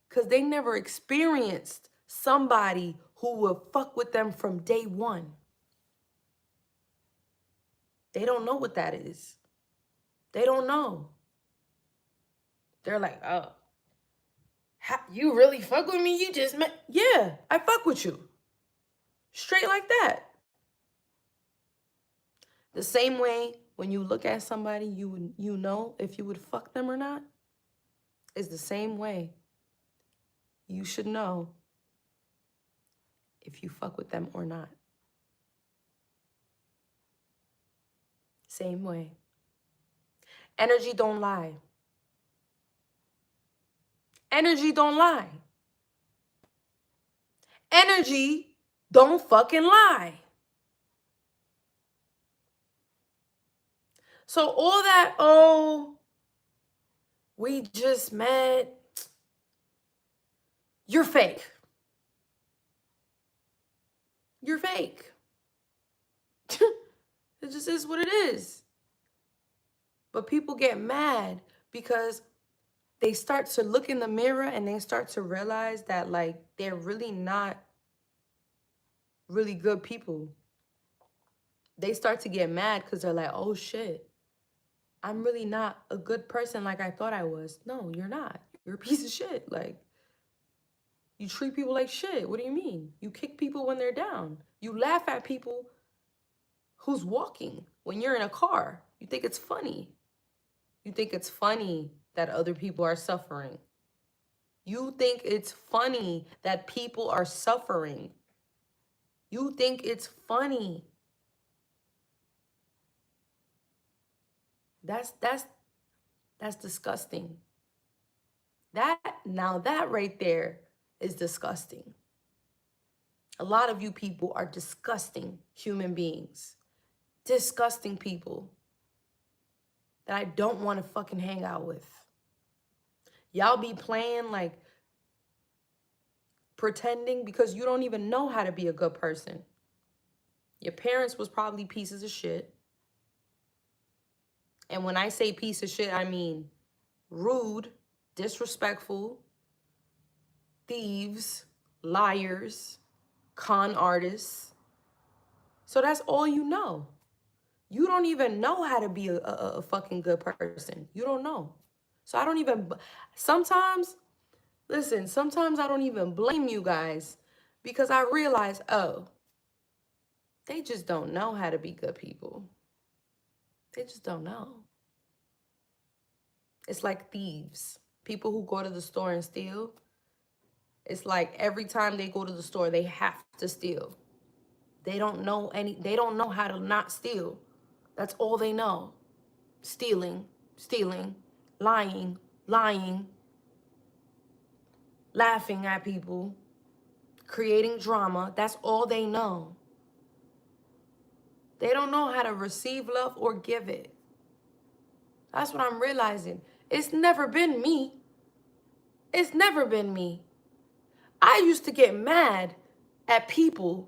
because they never experienced somebody who would fuck with them from day one. They don't know what that is. They don't know. They're like, oh, you really fuck with me? You just met. Yeah, I fuck with you. Straight like that. The same way when you look at somebody, you know if you would fuck them or not, is the same way you should know if you fuck with them or not. Same way. Energy don't lie. Energy don't lie. Energy don't fucking lie. So all that, oh, we just met, you're fake. You're fake. It just is what it is. But people get mad because they start to look in the mirror and they start to realize that, like, they're really not really good people. They start to get mad because they're like, oh shit, I'm really not a good person like I thought I was. No, you're not. You're a piece of shit. Like, you treat people like shit. What do you mean? You kick people when they're down. You laugh at people who's walking when you're in a car. You think it's funny. You think it's funny that other people are suffering. You think it's funny that people are suffering. You think it's funny. That's disgusting. That right there is disgusting. A lot of you people are disgusting human beings. Disgusting people that I don't want to fucking hang out with. Y'all be playing like pretending because you don't even know how to be a good person. Your parents was probably pieces of shit. And when I say piece of shit, I mean rude, disrespectful, thieves, liars, con artists. So that's all you know. You don't even know how to be a fucking good person. You don't know. So I don't even, sometimes I don't even blame you guys because I realize, oh, they just don't know how to be good people. They just don't know. It's like thieves. People who go to the store and steal. It's like every time they go to the store, they have to steal. They don't know how to not steal. That's all they know. Stealing, lying, laughing at people, creating drama. That's all they know. They don't know how to receive love or give it. That's what I'm realizing. It's never been me. It's never been me. I used to get mad at people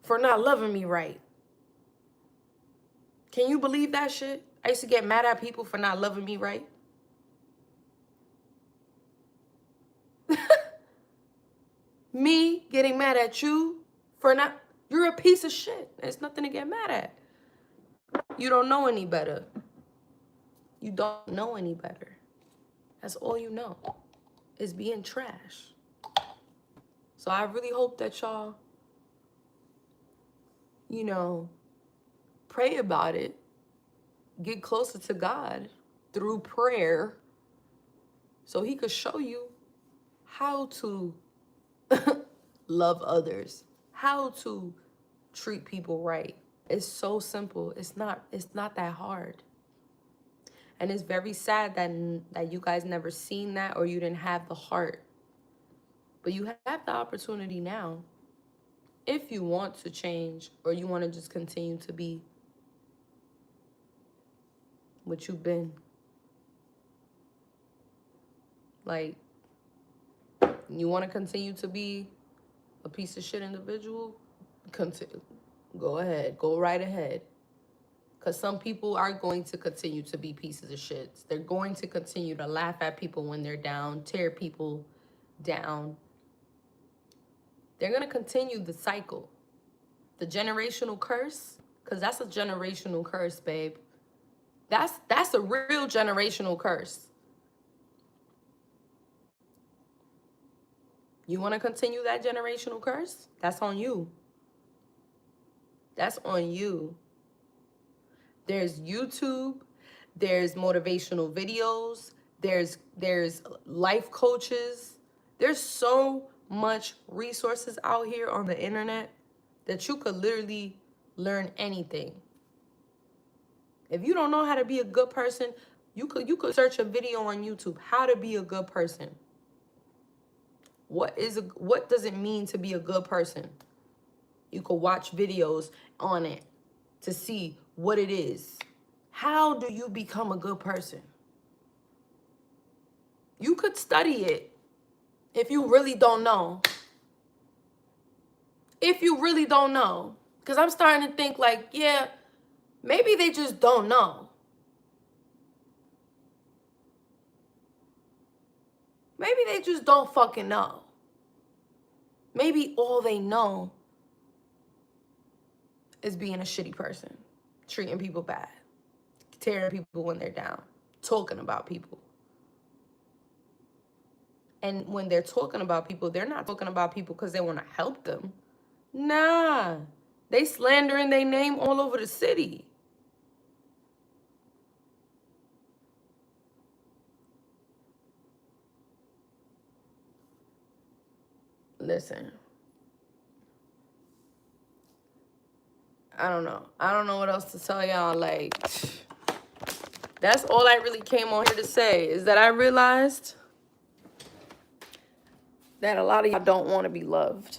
for not loving me right. Can you believe that shit? I used to get mad at people for not loving me right. Me getting mad at you for not, you're a piece of shit. There's nothing to get mad at. You don't know any better. You don't know any better. That's all you know is being trash. So I really hope that y'all, pray about it. Get closer to God through prayer so he could show you how to love others, how to treat people right. It's so simple. It's not that hard. And it's very sad that you guys never seen that or you didn't have the heart. But you have the opportunity now. If you want to change or you want to just continue to be what you've been. Like, you want to continue to be a piece of shit individual? Go ahead. Go right ahead. Because some people are going to continue to be pieces of shit. They're going to continue to laugh at people when they're down, tear people down. They're going to continue the cycle. The generational curse Because that's a generational curse, babe. That's a real generational curse. You want to continue that generational curse? That's on you. That's on you. There's YouTube, there's motivational videos, there's life coaches. There's so much resources out here on the internet that you could literally learn anything. If you don't know how to be a good person, you could search a video on YouTube, how to be a good person. What does it mean to be a good person? You could watch videos on it to see what it is. How do you become a good person? You could study it if you really don't know. If you really don't know. Because I'm starting to think like, yeah, maybe they just don't know. Maybe they just don't fucking know. Maybe all they know is being a shitty person, treating people bad, tearing people when they're down, talking about people. And when they're talking about people, they're not talking about people because they want to help them. Nah, they slandering their name all over the city. Listen, I don't know. I don't know what else to tell y'all. Like, that's all I really came on here to say, is that I realized that a lot of y'all don't want to be loved.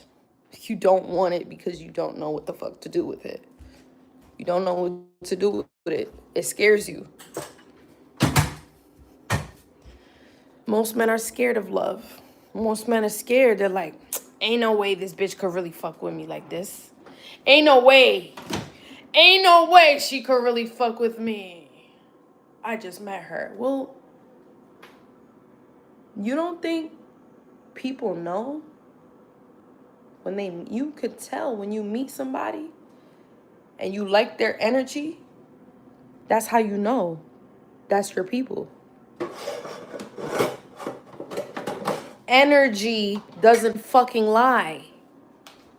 You don't want it because you don't know what the fuck to do with it. You don't know what to do with it. It scares you. Most men are scared of love. Most men are scared. They're like, ain't no way this bitch could really fuck with me like this. Ain't no way. Ain't no way she could really fuck with me. I just met her. Well, you don't think people know? You could tell when you meet somebody and you like their energy, that's how you know that's your people. Energy doesn't fucking lie.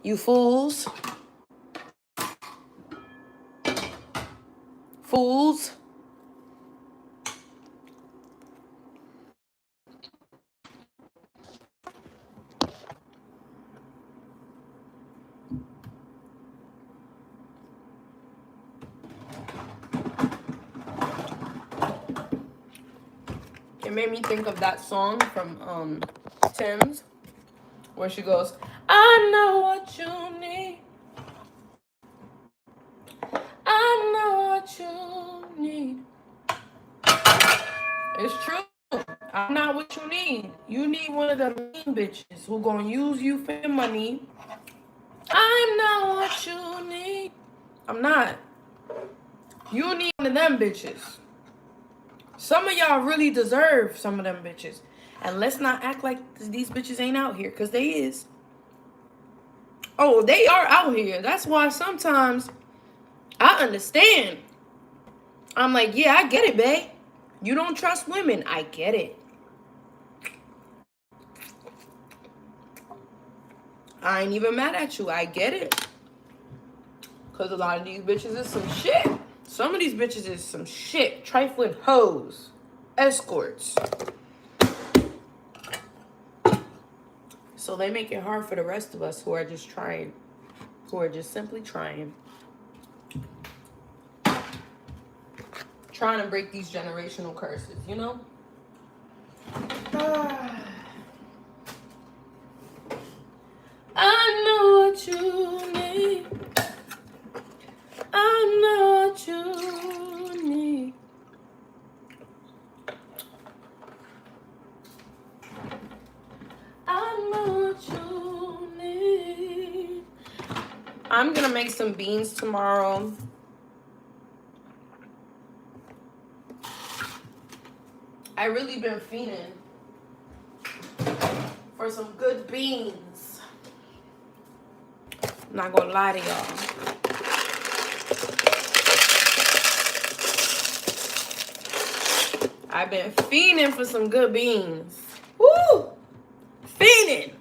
You fools. Fools. It made me think of that song from Tim's, where she goes, I know what you need. I know what you need. It's true. I'm not what you need. You need one of the mean bitches who gonna use you for your money. I'm not what you need. I'm not. You need one of them bitches. Some of y'all really deserve some of them bitches. And let's not act like these bitches ain't out here, because they is. Oh, they are out here. That's why sometimes I understand. I'm like, yeah, I get it, babe. You don't trust women. I get it. I ain't even mad at you. I get it. Because a lot of these bitches is some shit. Some of these bitches is some shit. Trifling hoes. Escorts. So they make it hard for the rest of us who are just trying. Who are just simply trying. Trying to break these generational curses, you know? I know what you need. I know what you need. I know what you need. I'm gonna make some beans tomorrow. I really been feeding for some good beans. I'm not gonna lie to y'all. I've been fiending for some good beans. Woo! Fiending.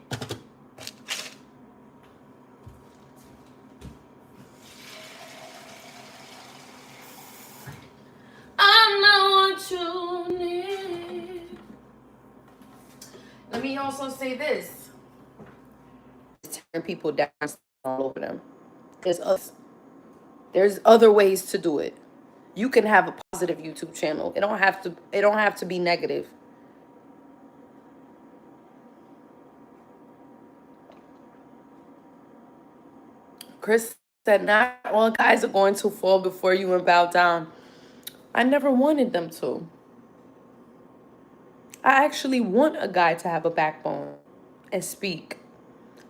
I know what you need. Let me also say this. Turn people down all over them. There's other ways to do it. You can have a positive YouTube channel. It don't have to be negative. Chris said not all guys are going to fall before you and bow down. I never wanted them to. I actually want a guy to have a backbone and speak.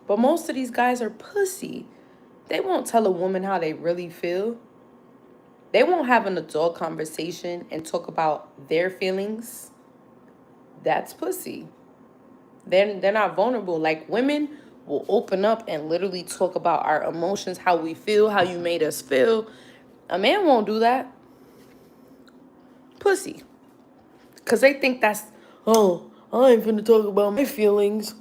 But most of these guys are pussy. They won't tell a woman how they really feel. They won't have an adult conversation and talk about their feelings. That's pussy. They're not vulnerable. Like, women will open up and literally talk about our emotions, how we feel, how you made us feel. A man won't do that. Pussy. Because they think that's, oh, I ain't finna talk about my feelings.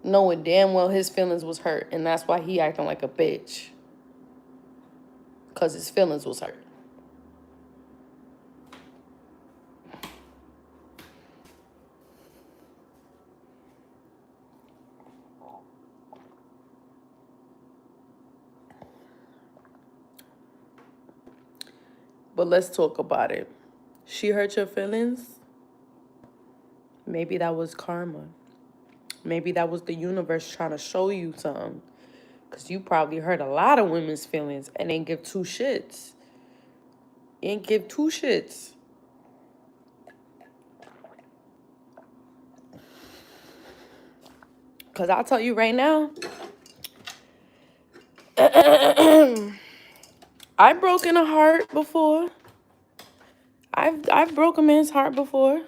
Knowing damn well his feelings was hurt. And that's why he acting like a bitch. Because his feelings was hurt. But let's talk about it. She hurt your feelings? Maybe that was karma. Maybe that was the universe trying to show you something. Because you probably hurt a lot of women's feelings and ain't give two shits. Ain't give two shits. Because I'll tell you right now, I've broken a heart before. I've broke a man's heart before.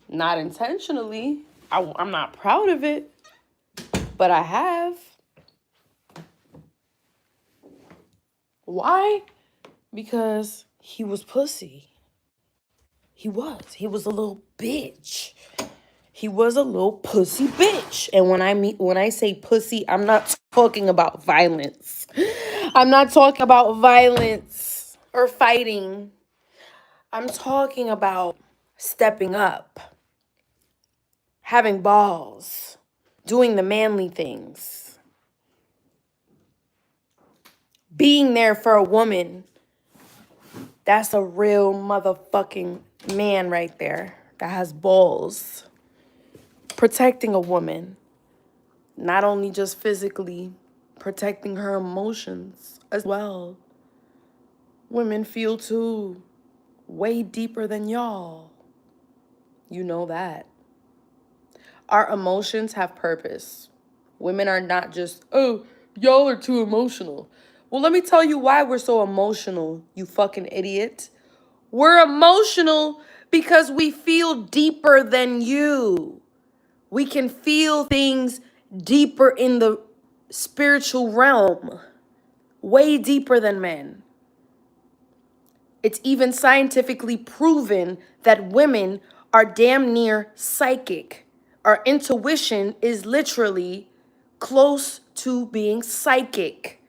Not intentionally. I'm not proud of it. But I have. Why? Because he was pussy. He was. He was a little bitch. He was a little pussy bitch. And when I say pussy, I'm not talking about violence. I'm not talking about violence or fighting. I'm talking about stepping up, having balls, doing the manly things, being there for a woman. That's a real motherfucking man right there that has balls. Protecting a woman, not only just physically, protecting her emotions as well. Women feel too, way deeper than y'all. You know that. Our emotions have purpose. Women are not just, oh, y'all are too emotional. Well, let me tell you why we're so emotional, you fucking idiot. We're emotional because we feel deeper than you. We can feel things deeper in the spiritual realm, way deeper than men. It's even scientifically proven that women are damn near psychic. Our intuition is literally close to being psychic.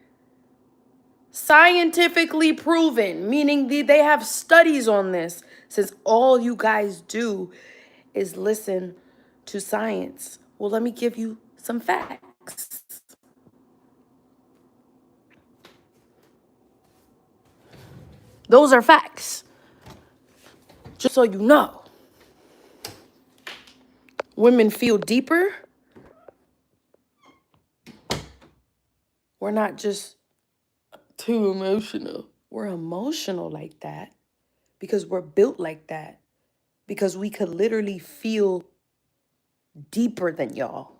Scientifically proven, meaning they have studies on this, since all you guys do is listen to science. Well, let me give you some facts. Those are facts. Just so you know. Women feel deeper. We're not just too emotional. We're emotional like that because we're built like that. Because we could literally feel deeper than y'all.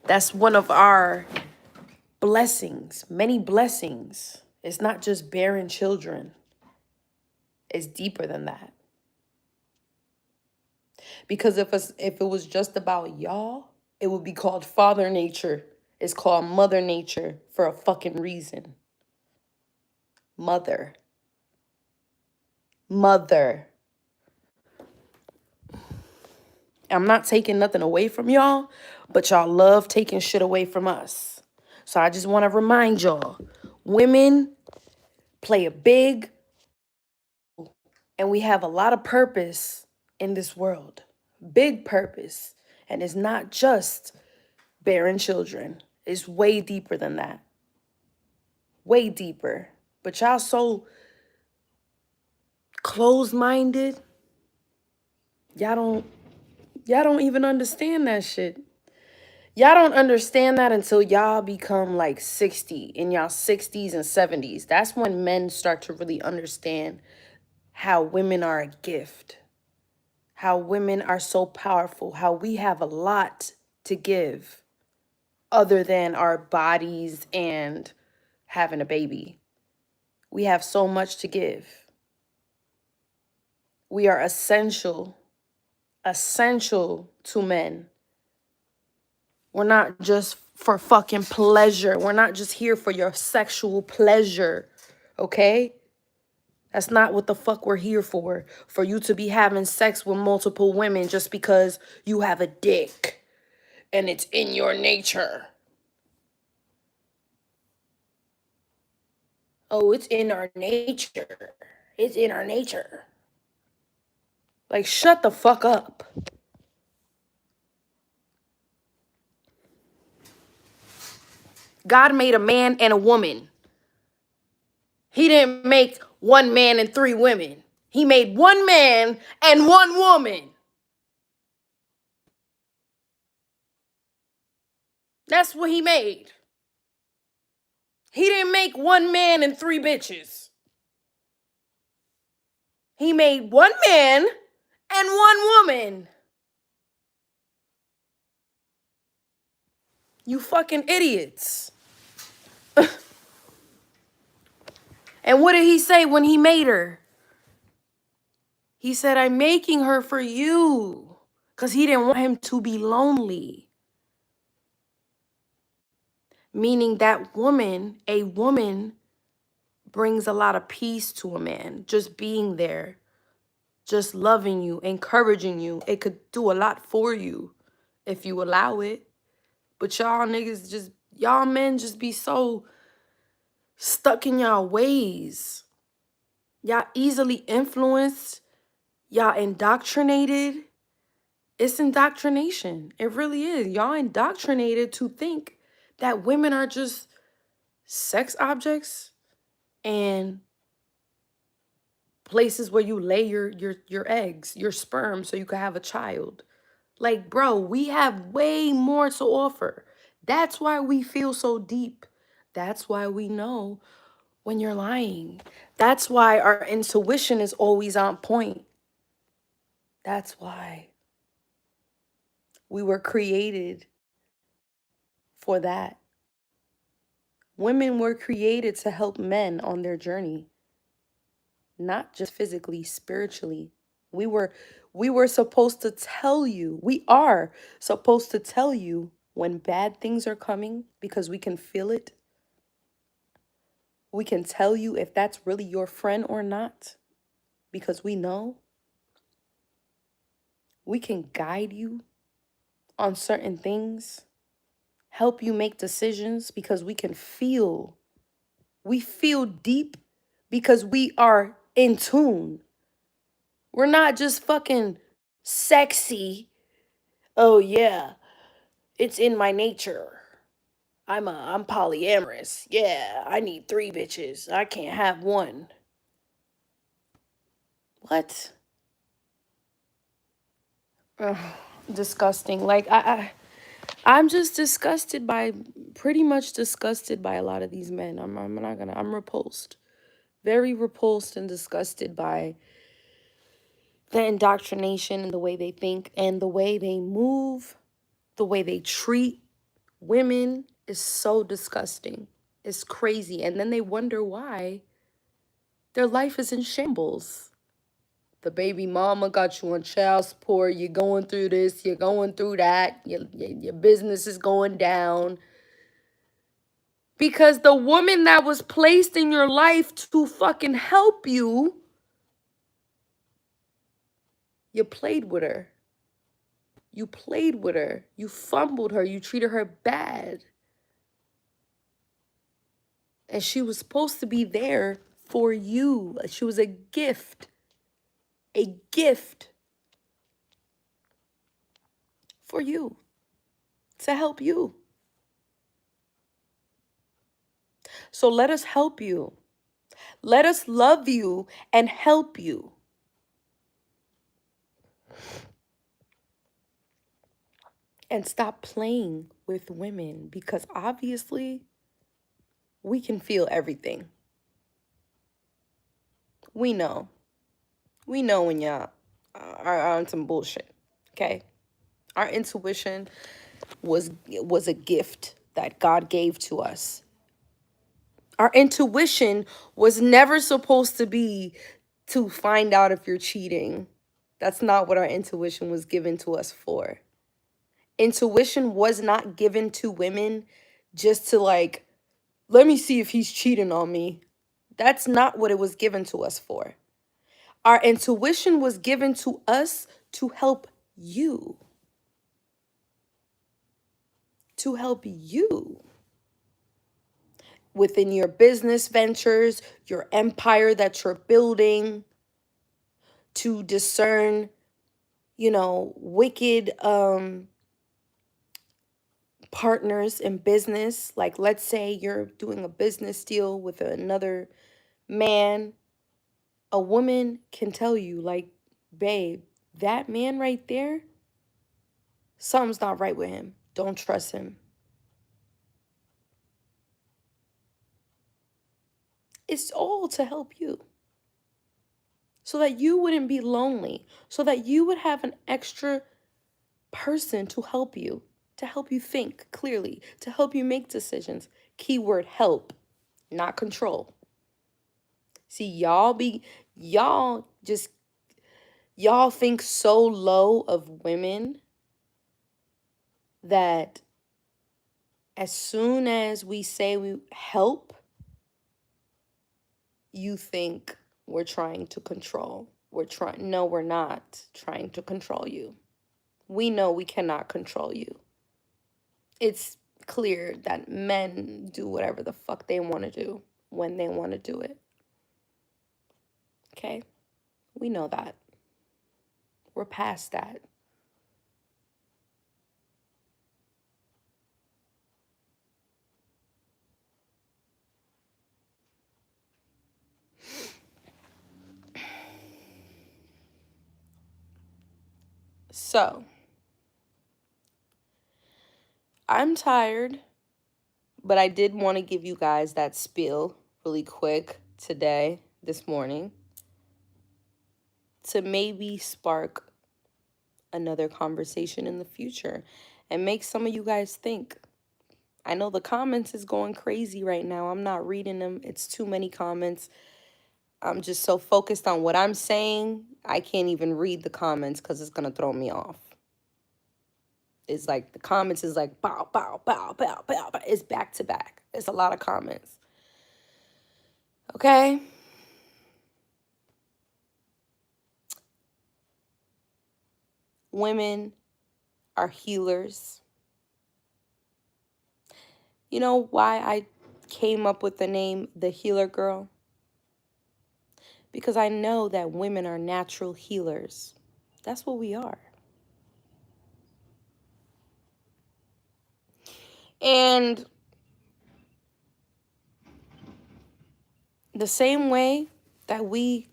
That's one of our blessings, many blessings. It's not just bearing children. It's deeper than that. Because if it was just about y'all, it would be called Father Nature. It's called Mother Nature for a fucking reason. Mother. Mother. I'm not taking nothing away from y'all, but y'all love taking shit away from us. So I just want to remind y'all, women play a big, and we have a lot of purpose in this world. Big purpose. And it's not just bearing children. It's way deeper than that. Way deeper. But y'all so closed-minded. Y'all don't even understand that shit. Y'all don't understand that until y'all become like 60, in y'all 60s and 70s. That's when men start to really understand how women are a gift, how women are so powerful, how we have a lot to give other than our bodies and having a baby. We have so much to give. We are essential to men. We're not just for fucking pleasure. We're not just here for your sexual pleasure, okay? That's not what the fuck we're here for. For you to be having sex with multiple women just because you have a dick and it's in your nature. Oh, it's in our nature. It's in our nature. Like, shut the fuck up. God made a man and a woman. He didn't make one man and three women. He made one man and one woman. That's what he made. He didn't make one man and three bitches. He made one man and one woman. You fucking idiots. And what did he say when he made her? He said, I'm making her for you. Because he didn't want him to be lonely. Meaning that woman, a woman, brings a lot of peace to a man. Just being there. Just loving you, encouraging you. It could do a lot for you if you allow it. But y'all niggas just, y'all men just be so stuck in y'all ways. Y'all easily influenced. Y'all indoctrinated. It's indoctrination. It really is. Y'all indoctrinated to think that women are just sex objects and places where you lay your eggs, your sperm, so you can have a child. Like, bro, we have way more to offer. That's why we feel so deep. That's why we know when you're lying. That's why our intuition is always on point. That's why we were created for that. Women were created to help men on their journey, not just physically, spiritually. We were supposed to tell you, we are supposed to tell you when bad things are coming because we can feel it. We can tell you if that's really your friend or not because we know. We can guide you on certain things, help you make decisions because we can feel. We feel deep because we are in tune. We're not just fucking sexy. Oh yeah, it's in my nature. I'm polyamorous. Yeah, I need 3 bitches. I can't have one. What? Ugh, disgusting. Like I'm just disgusted by, pretty much disgusted by a lot of these men. I'm repulsed. Very repulsed and disgusted by the indoctrination and the way they think and the way they move, the way they treat women is so disgusting. It's crazy. And then they wonder why their life is in shambles. The baby mama got you on child support. You're going through this. You're going through that. Your business is going down. Because the woman that was placed in your life to fucking help you, you played with her. You played with her. You fumbled her. You treated her bad. And she was supposed to be there for you. She was a gift. A gift for you. To help you. So let us help you. Let us love you and help you. And stop playing with women, because obviously we can feel everything. We know. We know when y'all are on some bullshit. Okay? Our intuition was a gift that God gave to us. Our intuition was never supposed to be to find out if you're cheating. That's not what our intuition was given to us for. Intuition was not given to women just to like, let me see if he's cheating on me. That's not what it was given to us for. Our intuition was given to us to help you. To help you. Within your business ventures, your empire that you're building, to discern, wicked partners in business. Like, let's say you're doing a business deal with another man. A woman can tell you, like, babe, that man right there, something's not right with him. Don't trust him. It's all to help you. So that you wouldn't be lonely. So that you would have an extra person to help you think clearly, to help you make decisions. Keyword help, not control. See, y'all think so low of women that as soon as we say we help, you think we're trying to control. No, we're not trying to control you. We know we cannot control you. It's clear that men do whatever the fuck they want to do when they want to do it. Okay? We know that. We're past that. So, I'm tired, but I did want to give you guys that spiel really quick today, this morning, to maybe spark another conversation in the future and make some of you guys think. I know the comments is going crazy right now. I'm not reading them. It's too many comments. I'm just so focused on what I'm saying, I can't even read the comments because it's going to throw me off. It's like the comments is like bow, bow, bow, bow, bow, bow. It's back to back. It's a lot of comments. Okay? Women are healers. You know why I came up with the name The Healer Girl? Because I know that women are natural healers. That's what we are. And the same way that we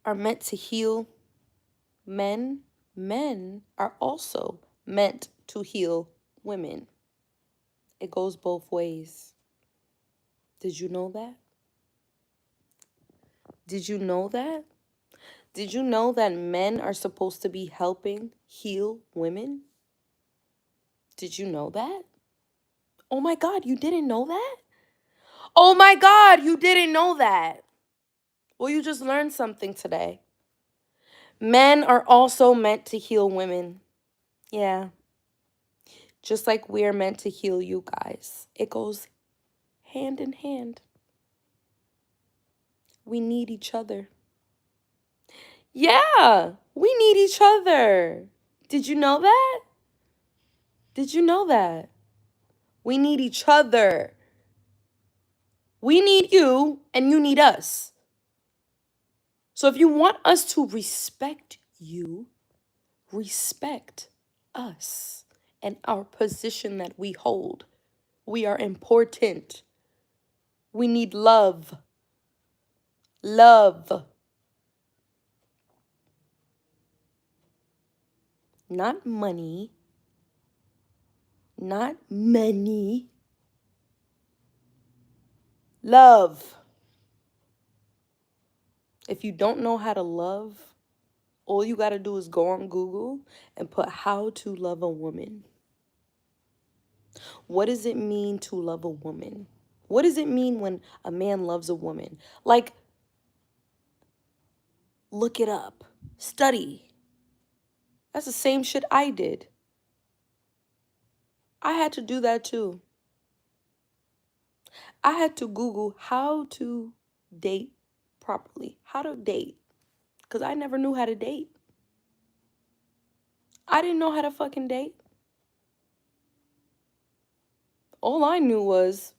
are meant to heal men, men are also meant to heal women. It goes both ways. Did you know that? Did you know that? Did you know that men are supposed to be helping heal women? Did you know that? Oh my God, you didn't know that? Oh my God, you didn't know that. Well, you just learned something today. Men are also meant to heal women. Yeah. Just like we're meant to heal you guys. It goes hand in hand. We need each other. Yeah, we need each other. Did you know that? Did you know that? We need each other. We need you and you need us. So if you want us to respect you, respect us and our position that we hold. We are important. We need love. Love. Not money. Not money. Love. If you don't know how to love, all you got to do is go on Google and put how to love a woman. What does it mean to love a woman? What does it mean when a man loves a woman? Like, look it up. Study. That's the same shit I did. I had to do that too. I had to Google how to date properly. How to date. Because I never knew how to date. I didn't know how to fucking date. All I knew was,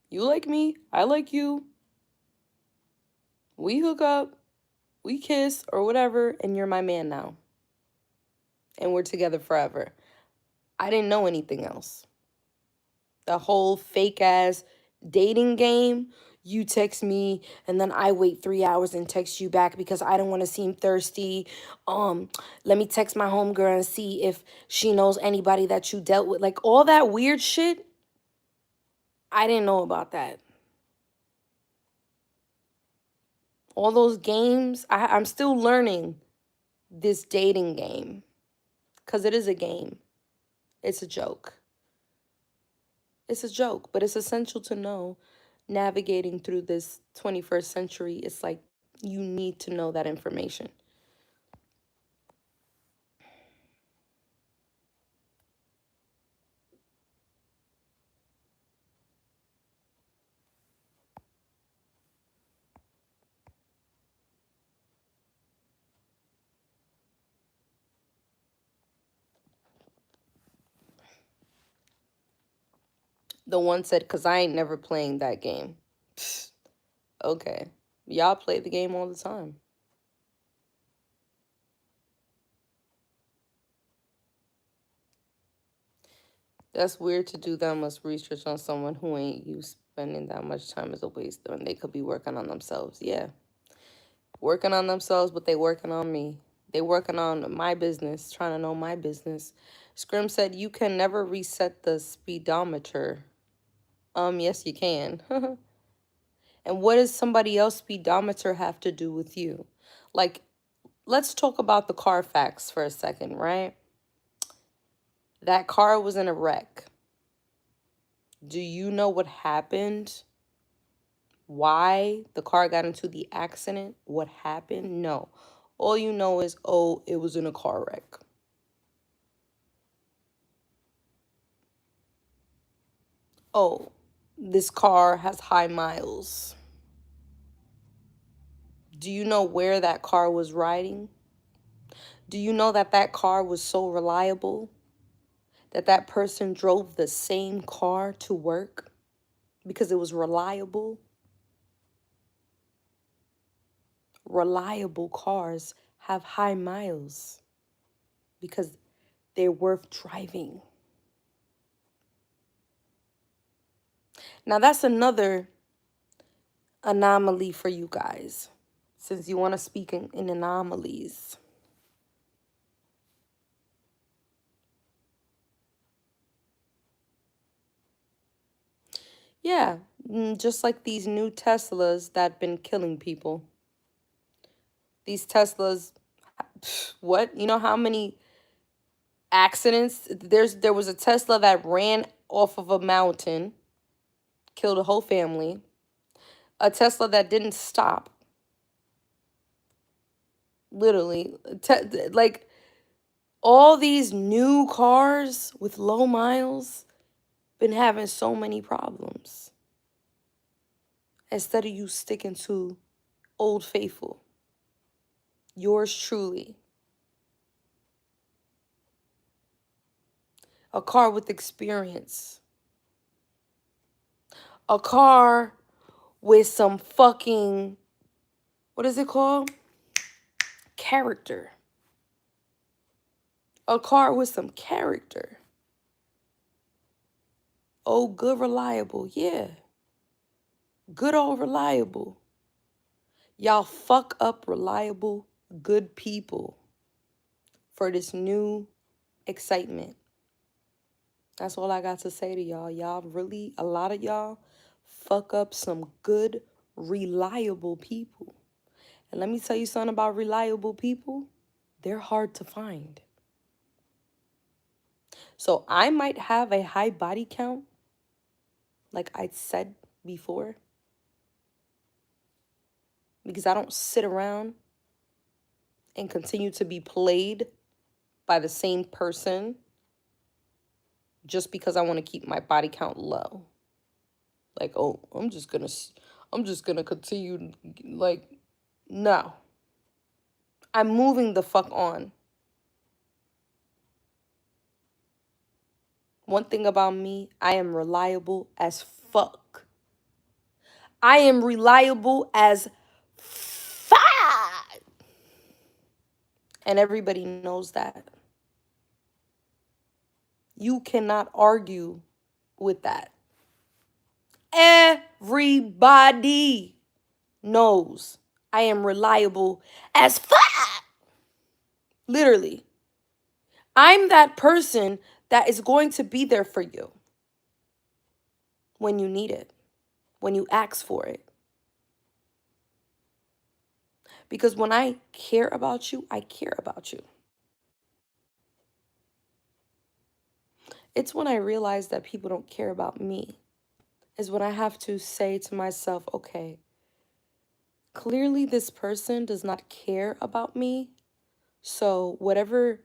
you like me, I like you. We hook up, we kiss, or whatever, and you're my man now. And we're together forever. I didn't know anything else. The whole fake ass dating game. You text me and then I wait 3 hours and text you back because I don't want to seem thirsty. Let me text my homegirl and see if she knows anybody that you dealt with. Like all that weird shit. I didn't know about that. All those games. I'm still learning this dating game. Because it is a game. It's a joke. It's a joke, but it's essential to know navigating through this 21st century. It's like you need to know that information. The one said, because I ain't never playing that game. Pfft, okay. Y'all play the game all the time. That's weird to do that much research on someone who ain't you. Spending that much time is a waste when they could be working on themselves. Yeah. Working on themselves, but they working on me. They working on my business, trying to know my business. Scrim said, you can never reset the speedometer. Yes, you can. And what does somebody else's speedometer have to do with you? Like, let's talk about the Carfax for a second, right? That car was in a wreck. Do you know what happened? Why the car got into the accident? What happened? No. All you know is, oh, it was in a car wreck. Oh, this car has high miles. Do you know where that car was riding? Do you know that that car was so reliable? That that person drove the same car to work because it was reliable? Reliable cars have high miles because they're worth driving. Now, that's another anomaly for you guys, since you want to speak in anomalies. Yeah, just like these new Teslas that been killing people. These Teslas, what? You know how many accidents? There was a Tesla that ran off of a mountain, killed a whole family. A Tesla that didn't stop. Literally, like All these new cars with low miles been having so many problems. Instead of you sticking to Old Faithful. Yours truly. A car with experience. A car with some fucking, what is it called? Character. A car with some character. Oh, good, reliable. Yeah. Good old reliable. Y'all fuck up reliable, good people for this new excitement. That's all I got to say to y'all. Y'all really, a lot of y'all fuck up some good, reliable people. And let me tell you something about reliable people. They're hard to find. So I might have a high body count, like I said before, because I don't sit around and continue to be played by the same person just because I want to keep my body count low. Like, oh, I'm just gonna continue, like, no. I'm moving the fuck on. One thing about me, I am reliable as fuck. I am reliable as fuck. And everybody knows that. You cannot argue with that. Everybody knows I am reliable as fuck. Literally. I'm that person that is going to be there for you when you need it, when you ask for it. Because when I care about you, I care about you. It's when I realize that people don't care about me, is when I have to say to myself, okay, clearly this person does not care about me. So whatever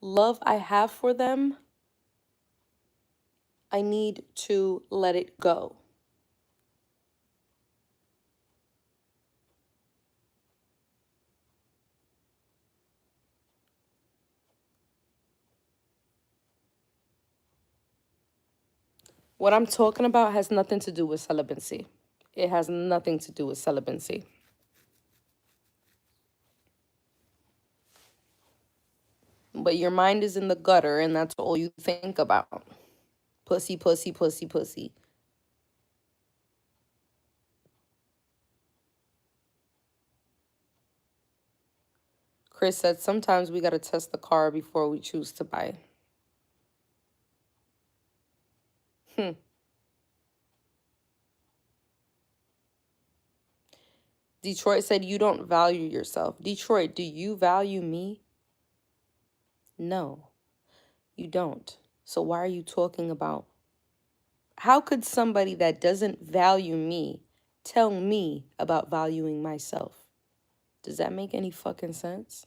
love I have for them, I need to let it go. What I'm talking about has nothing to do with celibacy. It has nothing to do with celibacy. But your mind is in the gutter and that's all you think about. Pussy, pussy, pussy, pussy. Chris said sometimes we got to test the car before we choose to buy. Detroit said you don't value yourself. Detroit, do you value me? No, you don't. So why are you talking about? How could somebody that doesn't value me tell me about valuing myself? Does that make any fucking sense?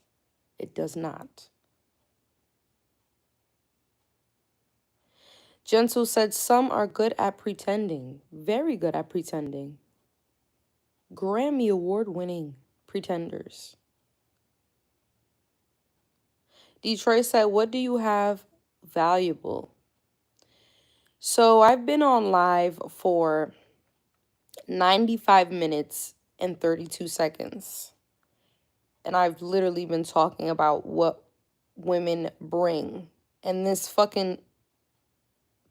It does not. Gentle said some are good at pretending. Very good at pretending. Grammy Award winning pretenders. Detroit said, what do you have valuable? So I've been on live for 95 minutes and 32 seconds. And I've literally been talking about what women bring. And this fucking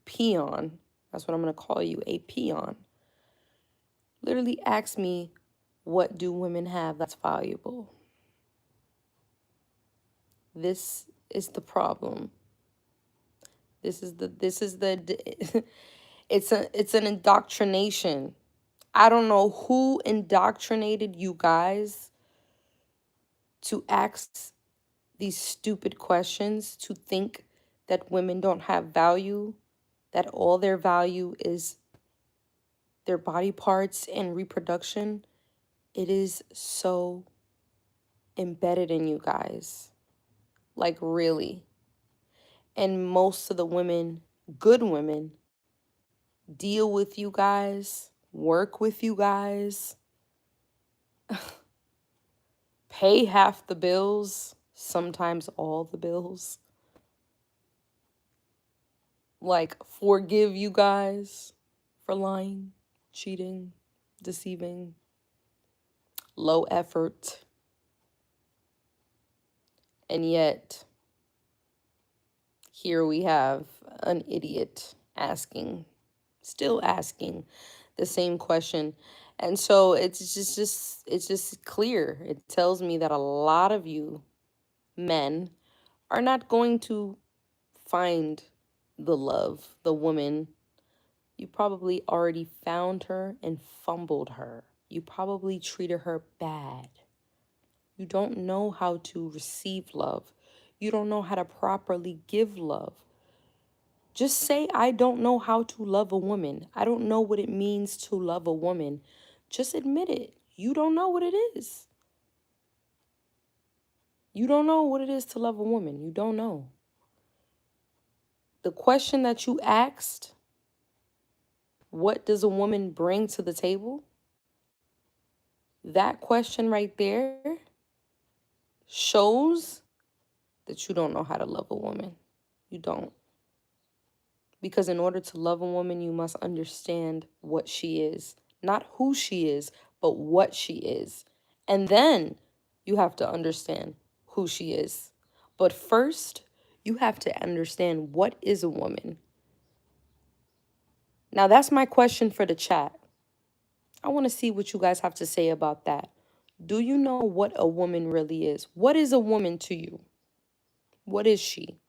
peon, that's what I'm going to call you, a peon, literally asked me, what do women have that's valuable? This is the problem. This is the it's an indoctrination. I don't know who indoctrinated you guys to ask these stupid questions, to think that women don't have value, that all their value is their body parts and reproduction. It is so embedded in you guys. Like, really. And most of the women, good women, deal with you guys, work with you guys, pay half the bills, sometimes all the bills, like forgive you guys for lying, cheating, deceiving, low effort. And yet, here we have an idiot still asking the same question. And so it's just clear. It tells me that a lot of you men are not going to find the love, the woman. You probably already found her and fumbled her. You probably treated her bad. You don't know how to receive love. You don't know how to properly give love. Just say, I don't know how to love a woman. I don't know what it means to love a woman. Just admit it. You don't know what it is. You don't know what it is to love a woman. You don't know. The question that you asked, what does a woman bring to the table? That question right there shows that you don't know how to love a woman. You don't. Because in order to love a woman, you must understand what she is. Not who she is, but what she is. And then you have to understand who she is. But first, you have to understand what is a woman. Now, that's my question for the chat. I want to see what you guys have to say about that. Do you know what a woman really is? What is a woman to you? What is she?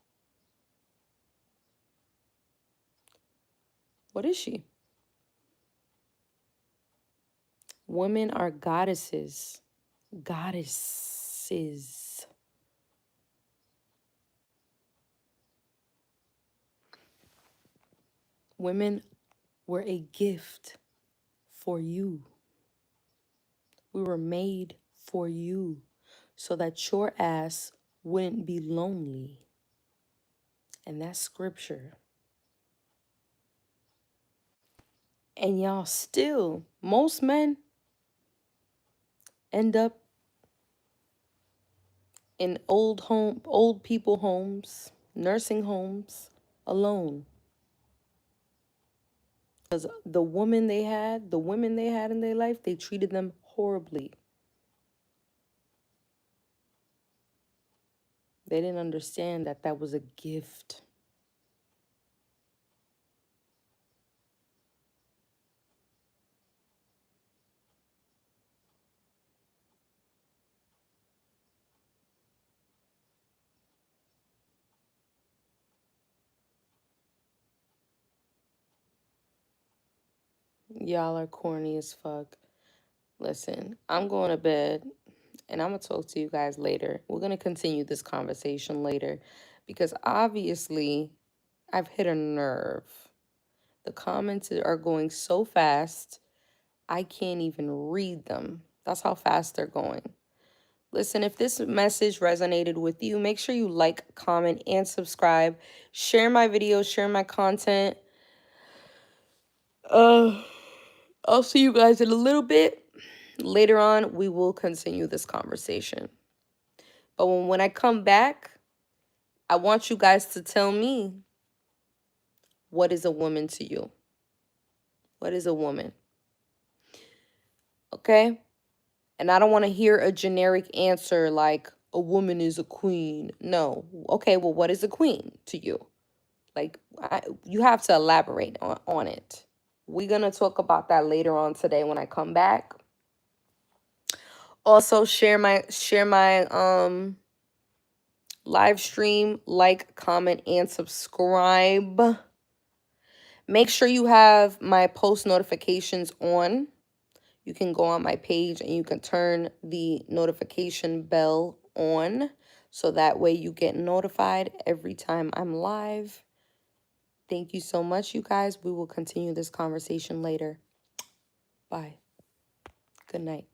What is she? Women are goddesses. Goddesses. Women were a gift for you. We were made for you so that your ass wouldn't be lonely. And that's scripture. And y'all still, most men end up in old people homes, nursing homes, alone. Because the women they had in their life, they treated them horribly. They didn't understand that that was a gift. Y'all are corny as fuck. Listen, I'm going to bed and I'm going to talk to you guys later. We're going to continue this conversation later because obviously I've hit a nerve. The comments are going so fast, I can't even read them. That's how fast they're going. Listen, if this message resonated with you, make sure you like, comment, and subscribe. Share my videos, share my content. I'll see you guys in a little bit. Later on, we will continue this conversation. But when I come back, I want you guys to tell me, what is a woman to you? What is a woman? Okay? And I don't want to hear a generic answer like, a woman is a queen. No. Okay, well, what is a queen to you? Like, you have to elaborate on it. We're going to talk about that later on today when I come back. Also, share my live stream, like, comment, and subscribe. Make sure you have my post notifications on. You can go on my page and you can turn the notification bell on so that way you get notified every time I'm live. Thank you so much, you guys. We will continue this conversation later. Bye. Good night.